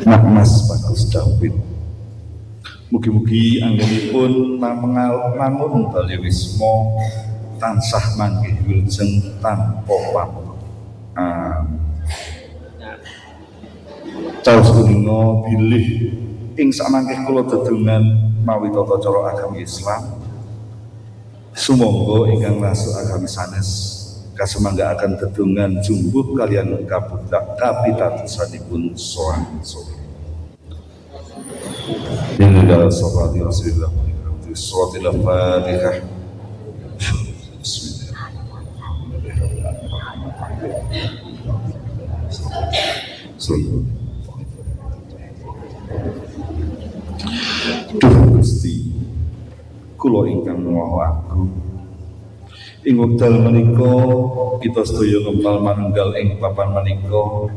Nak Mas Bagus David. Mugi-mugi anggenipun mangun balewisma tansah manggih wilujeng tanpa pamrih. Caos punika bilih ing samangkih kula dedongan mawi tata cara agami Islam. Sumangga ingkang rasuk agami sanes kasumanggaken dedongan jumbuh kaliyan kapitadosanipun sowan. Inna lillahi wa inna ilaihi raji'un. Bismillahirrahmanirrahim. Al-Fatihah. Duh Gusti, kula ingkang maha agung, ing wekdal menika kita sedaya ngempal manunggal ing papan menika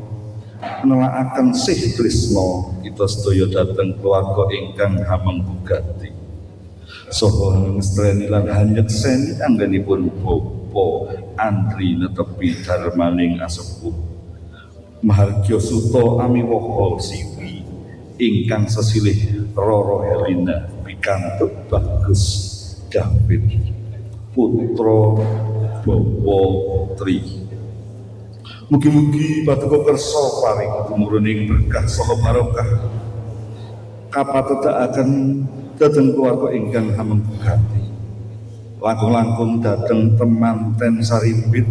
nelakaken sih tresna kita sedaya dhateng keluarga ingkang hameng bugati saha ngestreni lan hanyekseni anggenipun Bapa Andri netepi darmaning asepuh Mahargya Suta Amiwaha Siwi ingkang sesilih Roro Helena pikantuk Bagus David putra Bawa Tri. Mugi-mugi paduka kersa paring tumurunning berkah saha barokah kapatedakaken dhateng keluarga ingkang hameng bugati. Langkung-langkung dhateng temanten sarimbit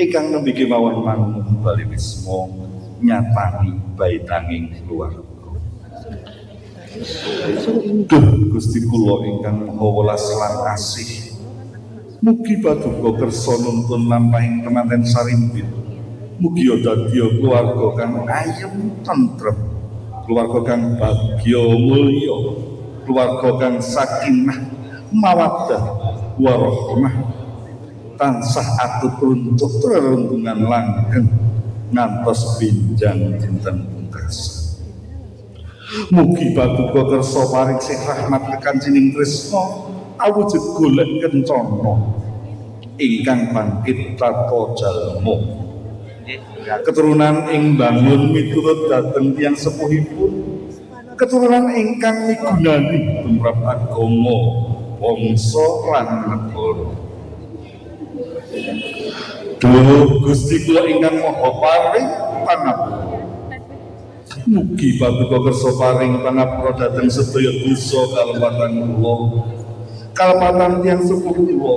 ingkang nembe kemawon mangun bali wisma nyatani baitanging keluarga. Duh Gusti kula ingkang maha welas lan asih, mugi paduka kersa nuntun lampahing temanten sarimbit, mugi dadya keluarga kang ayem tentrem, keluarga kang bagya mulya, keluarga kang sakinah mawaddah warahmah, tansah atut runtuh reruntungan langgeng ngantos pinjang dinten pungkasan. Mugi paduka kersa paring sih rahmat kekancening tresna awujud golek kencana ingkang bangkit tata jalma keturunan ing bangun miturut dhateng tiyang sepuhipun, keturunan ingkang migunani tumrap agama bangsa lan negara. Duh Gusti kula ingkang maha paring pangapura, mugi paduka kersa paring pangapura dhateng sedaya dosa kalepatan kula, kalepatan tiyang sepuh kula,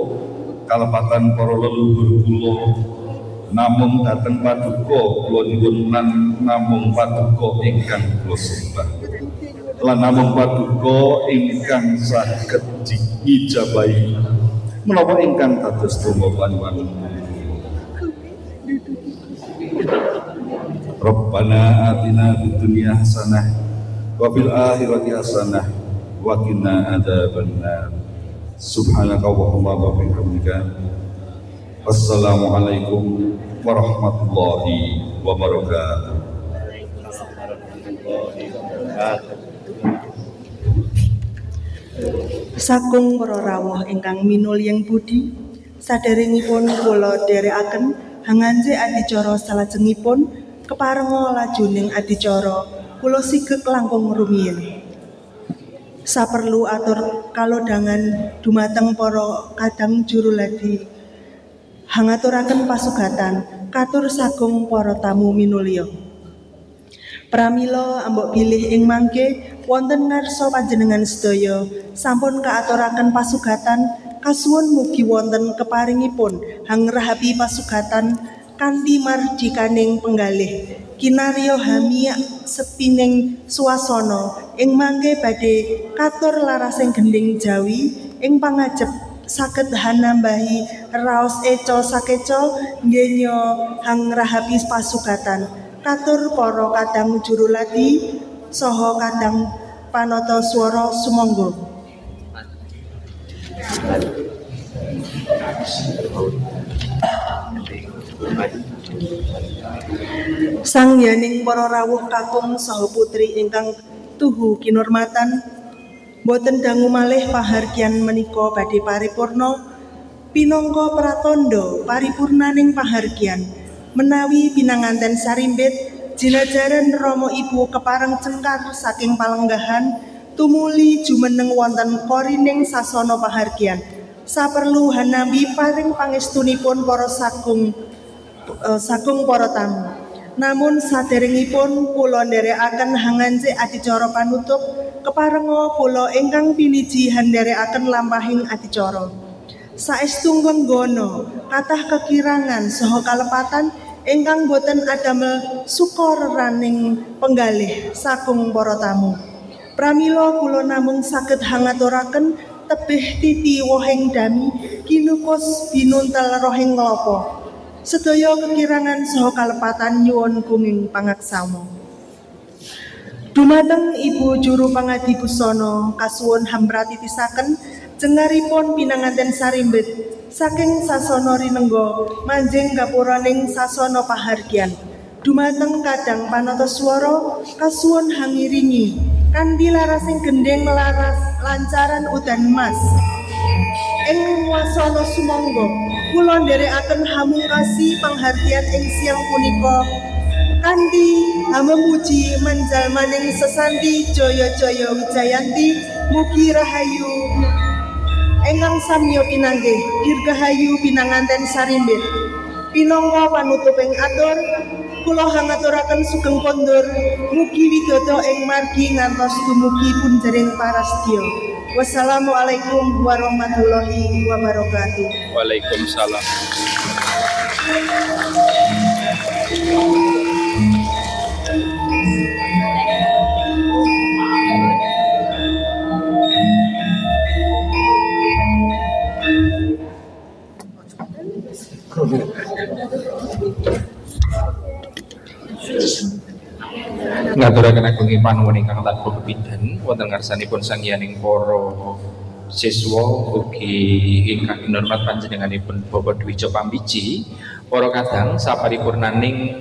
kalepatan para leluhur kula. Namung dhateng paduka kula nyuwun lan namung paduka ingkang kula sembah, lan namung paduka ingkang saged ngijabahi menawa ingkang dados donga panuwun. Rabbana atina fid dunya hasanah wa fil akhirati hasanah wa qina adzabannar. Subhanaka Allahumma wa bihamdika. Wassalamualaikum warahmatullahi wabarakatuh.
Saking para rawuh ingkang minulyeng budi, saderengipun kula dherekaken hanganje adicara salajengipun keparenga lajuning adicara kula sigek langkung rumiyin. Saperlu atur kalodhangan dumateng para kadang juruladi, hangaturaken pasugatan katur sagung para tamu minulya. Pramila ambok bilih ing mangke wonten ngarsa panjenengan sedaya sampun kaaturaken pasugatan kasuwun mugi wonten keparingipun hangrahapi pasugatan kanthi mardikaning penggalih kinarya hamiya sepining swasana ing mangke badhe katur larasing gending Jawi ing pangajep saged hanambahi raos eco sakeco ngenya hangrahapi pasugatan katur para kadang juruladi saha kadang panata swara sumangga. Sangyaning para rawuh kakung saha putri ingkang tuhu kinurmatan, boten dangu malih pahargyan menika badhe paripurna pinangka pratandha paripurnaning pahargyan menawi pinanganten sarimbit jinajaran Rama Ibu kepareng cengkar saking palenggahan tumuli jumeneng wonten korining sasana pahargyan saperlu hanambi paring pangestunipun para sagung para tamu. Namun saderengipun kula nderekaken hanganje adicara panutup keparenga kula ingkang piniji handherekaken lampahing adicara. Saestu nggona kathah kekirangan saha kalepatan ingkang boten adamel sukareraning penggalih saking para tamu. Pramila kula namung saged hangaturaken tebih titi woheng dami kinupus binuntel roheng lopo. Sedaya kekirangan saha kalepatan nyuwun kuming pangaksama. Dumateng Ibu Juru Pangadi Busana kasuwun hampratitisaken jengaripun pinanganten sarimbit saking sasana rinengga manjing gapuraning sasana pahargyan. Dumateng kadang panatoswara kasuwun hangiringi kanthi larasing gendeng laras lancaran udan mas. Ing wasana sumangga kula nderekaken hamungkasi panghargyan ing siang punika kanthi memuji manjalmaning sesanti jaya-jaya wijayanti mugi rahayu ingkang samya pinanggih dirgahayu pinanganten sarimbit. Pinangka panutuping atur kula hangaturaken sugeng kondur mugi widodo ing margi ngantos dumugi punjering parastya. Wassalamualaikum warahmatullahi wabarakatuh.
Waalaikumsalam. Ngaturaken agunging panuwun ingkang tanpa kepidhan wonten ngarsanipun sangyaning para siswa ugi ingkang kinurmat panjenenganipun Bapak Dwija Pambiji, para kadang saparipurnaning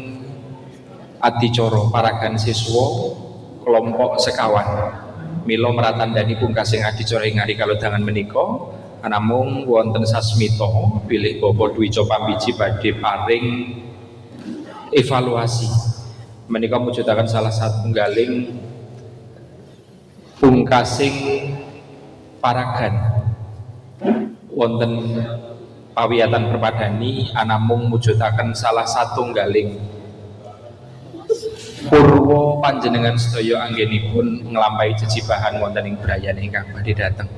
adicara paragan siswa kelompok sekawan mila meratandani pungkasing adicara ing hari kalodhangan menika namung wonten sasmita bilih Bapak Dwija Pambiji badhe paring evaluasi menika mujudaken salah satunggaling pungkasing paragan wonten pawiyatan perpadani anamung mujudaken salah satunggaling purwa panjenengan sedaya anggenipun nglampahi jejibahan wonten ing brayane ingkang badhe dhateng.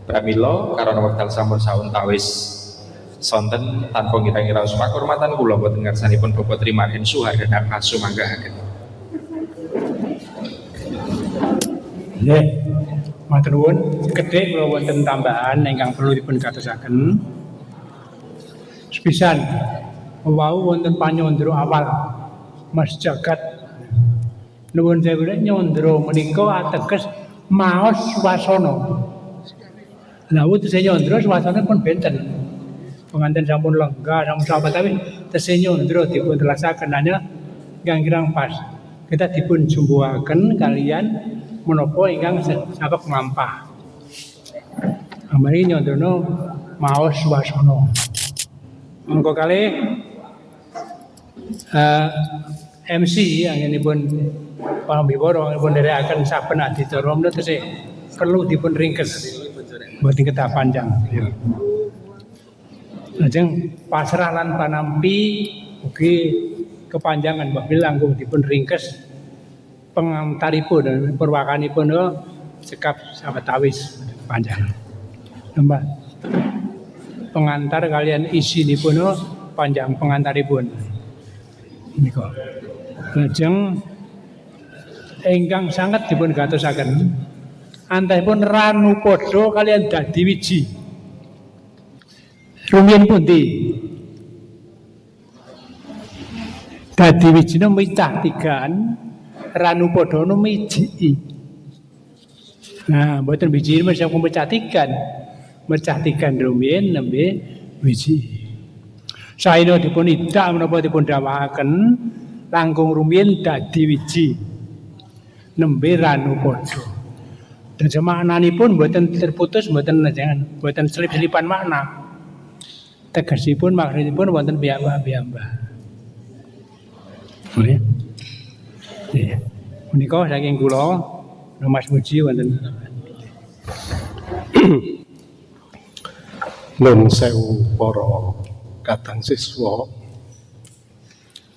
Pramila karana wekdal sampun sauntawis sonten tanpa ngira-ngira pakurmatan kula boten ngarsanipun Bapak Trimarhen Suhardana kasumanggahaken.
Nggih, matur nuwun. Kedhik kula wonten tambahan ingkang perlu dipun gatosaken. Sepisan wau wonten panyandra awal Mas Jagat nuwun sewu nyandra menika ateges maos swasana. Lah wonten nyandra swasana pun benten. Pengantin sampun lenggah sampun sahabat tapi tesenyondro dipun telasaken hanya kirang pas kita dipun jumbuhaken kalian menapa ingkang saged nglampah. Amari nyondrono maos swasana. Monggo kalih MC anggenipun pambiwara pun nderekaken saben adicara menika tesih perlu dipun ringkes. Mboten kedah panjang. Lajeng pasrah lan panampi ugi kepanjangan babil langkung dipun ringkes pengantaripun dan perwakanipun sekap sawetawis panjang. Nembah pengantar kalian isinipun panjang pengantaripun. Menika. Lajeng ingkang sanget dipun gatosaken antahipun Ranupada kalian Dadi Wiji. Rumiyin pundi? Dadi wijine micah tigaan, Ranupada miji. Nah, mboten biji mesti mecah tigan. Mecah tigan rumiyin nembe wiji. Saena dipun idak menapa dipun dawuhaken langkung rumiyin dadi wiji. Nembe Ranupada. Dan maknanipun mboten terputus, mboten selip-selipan makna. Tegesipun maksudipun wonten piyambak-piyambak. Nggih. Nggih. Menika saking kula Mas Muji wonten.
Nun sewu para kadang siswa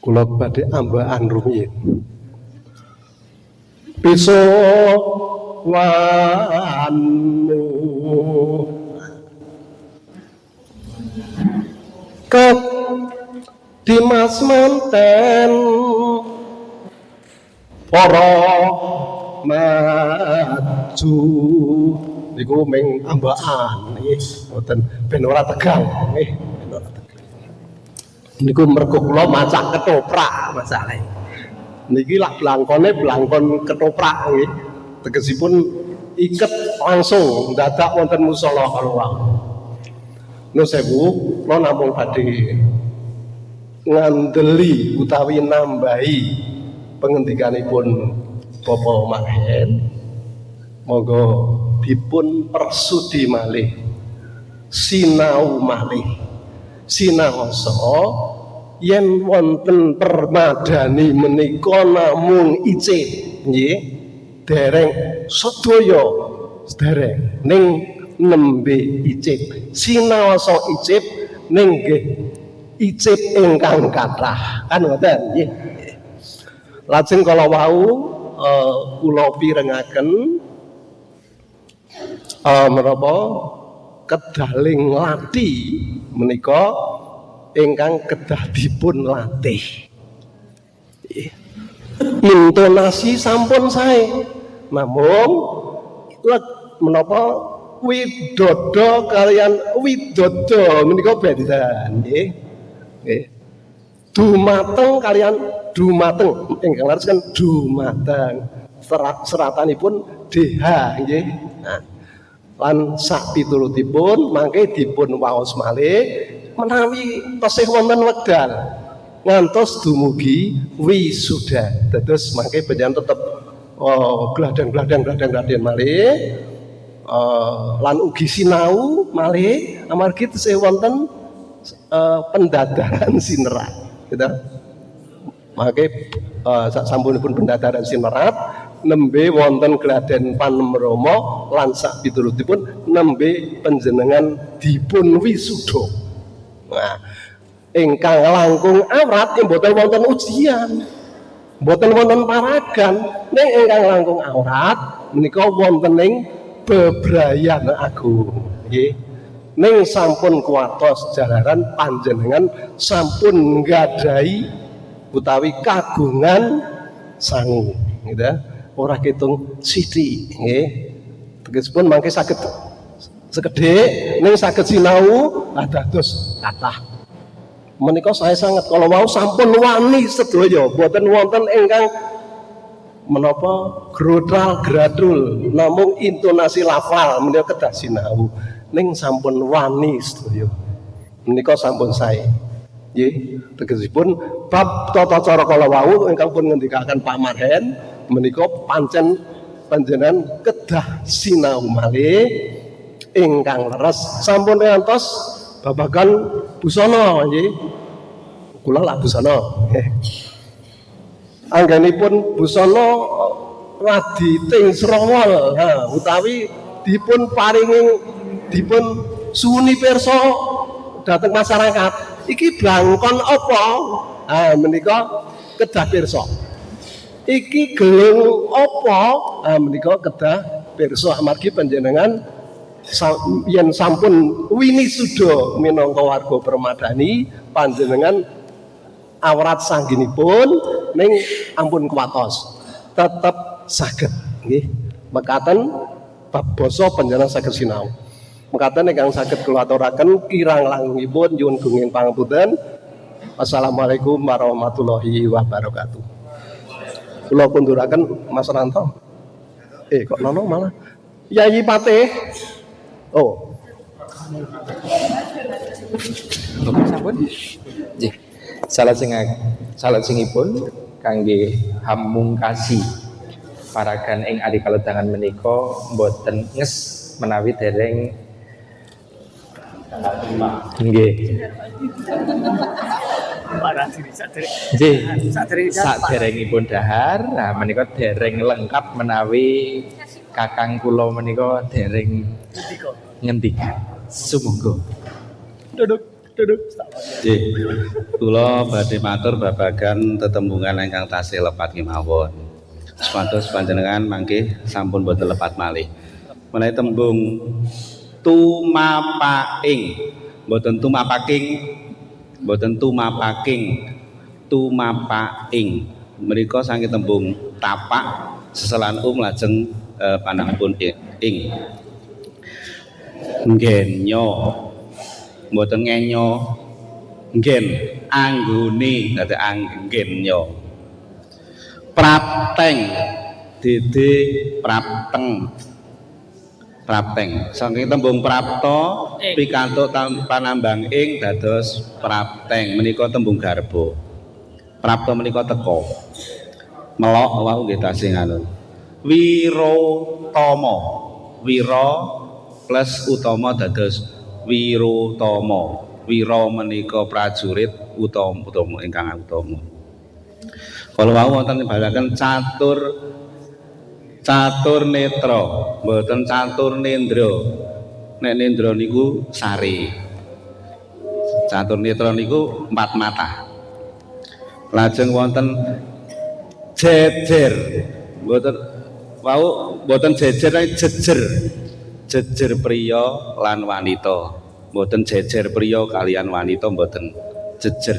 kula badhe ambaan rumiyin. Pisowanmu Ket Dimas manten para maju niku ming ambaan nggih mboten ben ora tegang nggih ben ora tegang niku mergo kula macak ketoprak masalahe niki lak blangkon ketoprak nggih tegesipun iket langsung dadak wonten musala kalawau nuwun sewu kula namung badhe ngandeli utawi nambahi pengendikanipun Bapak Marhen monggo dipun persudi malih sinau malih sinaosa yen wonten permadani menika namung icip nggih dereng sedaya dereng ning nembe icip sinaosa icip ning nggih icip ingkang kathah kan ngoten nggih lajeng kala wau kula pirengaken menapa kedaling lati menika ingkang kedah dipun latih intonasi sampun sae namung menapa widodo kalian widodo menika beda nggih dumateng kalian dumateng ingkang laras kan dumateng seratanipun DH nggih nah lan sak piturutipun mangke dipun waos malih menawi tasih wonten wekdal ngantos dumugi wisuda dados mangke panjenengan tetep gladang malih lan ugi sinau malih amargi tasih wonten pendadaran sinerat gitu mangke sampunipun pendadaran sinerat nembe wonten Gladen Panemrama lan sak piturutipun nembe panjenengan dipun wisuda. Nah, ingkang langkung awrat mboten wonten ujian. Mboten wonten paragan, ning ingkang langkung awrat menika wonten ing bebrayan agung. Nggih. Ning sampun kuwatos jalaran panjenengan sampun nggadahi utawi kagungan sangu, gitu. Ora kitung sithik nggih. Tegesipun mangke saged sekedhik ning saged sinau dados kathah. Menika saya sangat kalau mau sampun wani sedaya boten wonten ingkang menapa gradul namung intonasi lafal menika kedah sinau ning sampun wani sedaya. Menika sampun sae. Nggih, tegesipun bab tata cara kala wau ingkang pun ngendikaken Pak Marhen menika pancen panjenengan kedah sinau malih ingkang leres sampun ngantos babagan busana nggih. Kula lak busana. Anggenipun busana radi ting srowol utawi dipun paringi dipun suwuni pirsa dhateng masyarakat. Iki blangkon apa? Menika kedah pirsa. Iki gelung apa menika kedah pirsa amargi panjenengan yen sampun winisuda minangka warga permadani panjenengan awrat sangginipun ning ampun kuwatos tetep saged nggih mekaten bab basa panjenengan saged sinau mekaten ingkang saged kula aturaken kirang langkungipun nyuwun gunging pangapunten. Assalamualaikum warahmatullahi wabarakatuh. Kula kunduraken Mas Ranto. Kok nono malah Yayi Patih. Oh.
Sampun. Nggih. Salajengipun kangge hamungkasi paragan ing adi kaledangan menika mboten nges menawi dereng nggih. Saderengipun dahar, nah menika dereng lengkap menawi kakang kula menika dereng ngendikan. Sumangga.
Duduk.
Nggih. Kula badhe matur babagan tetembungan ingkang tasih lepat kemawon. Supados panjenengan mangke sampun boten lepat malih. Menawi tembung tumapaing, boten tumapaking, boten tumapaking, tumapaing. Menika saking tembung tapak seselan lajeng panahipun ing nggenyo mboten ngenyo nggen anggone dadi anggenyo prapteng dede prapteng saking tembung prapta pikantuk panambang ing dados prapteng menika tembung garba prapta menika teka melok wau nggih tasih ngono wirotama wira plus utama dados wirotama wira menika prajurit utama ingkang utama kalau wau wonten balaken catur netra mboten catur nendra nek nendra niku sari catur netra niku empat mata lajeng wonten jejer mboten jejer jejer priya lan wanita mboten jejer priya kalian wanita mboten jejer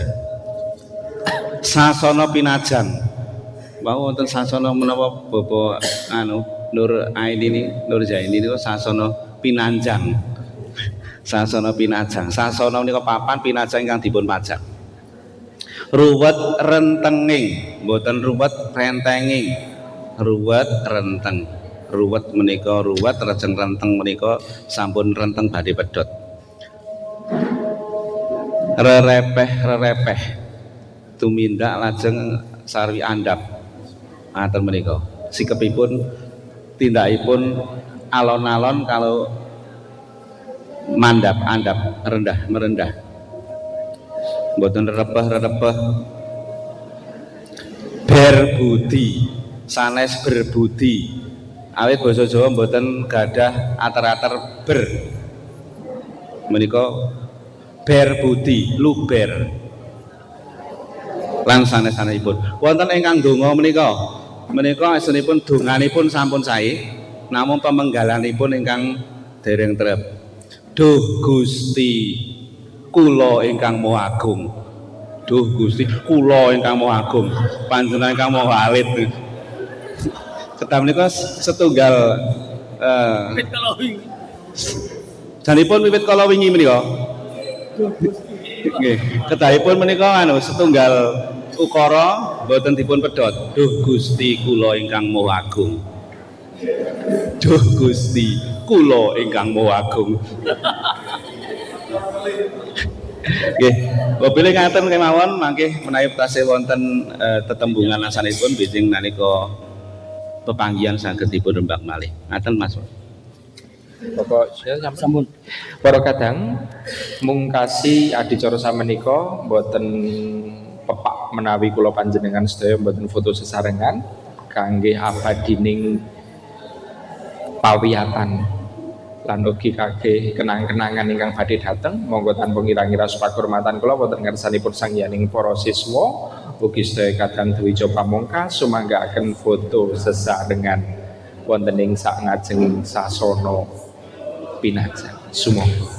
sasana pinajang wau wonten sasana menapa Bapak Nur Aini Nur Zaini niku sasana pinanjang sasana pinajang sasana menika papan pinajang ingkang dipun pajang ruwet rentenging mboten ruwet rentenging ruwet renteng ruwet menika ruwet lajeng renteng menika sampun renteng badhe pedhot rerepeh tumindak lajeng sarwi andap ngaten menika sikepipun tindakipun alon-alon kalau mandap andap merendah mboten rerepeh berbudi sanes berbudi awit basa Jawa mboten gadah ater-ater ber menika berbudi luber lan sanes-sanesipun wonten ingkang donga menika esunipun donganipun sampun sae namung pemenggalanipun ingkang dereng trep duh Gusti kula ingkang maha agung duh Gusti kula ingkang maha agung panjenengan ingkang maha alit kedah menika setunggal wiwit kala wingi janipun wiwit kala wingi menika nggih kedahipun menika setunggal ukara boten dipun pedhot duh Gusti kula ingkang maha agung duh Gusti kula ingkang maha agung nggih wabile ngaten kemawon mangke menawi tasih wonten tetembungan asanipun bijing nalika pepanggihan saged dipun rembak malih ngaten Mas
Bapak saya sampun para kadang mungkasi adicara samenika mboten pepak menawi kula panjenengan sedaya mboten foto sesarengan kangge abadining pawiyatan lan ugi kangge kenang-kenangan ingkang badhe dateng monggo tanpa ngira-ngira supakurmatan kula wonten ngarsanipun sangyaning para siswa ugi sedaya kadang dwija pamungkas sumanggaaken foto sesarengan wonten ing sak ngajeng sasana pinajang sumangga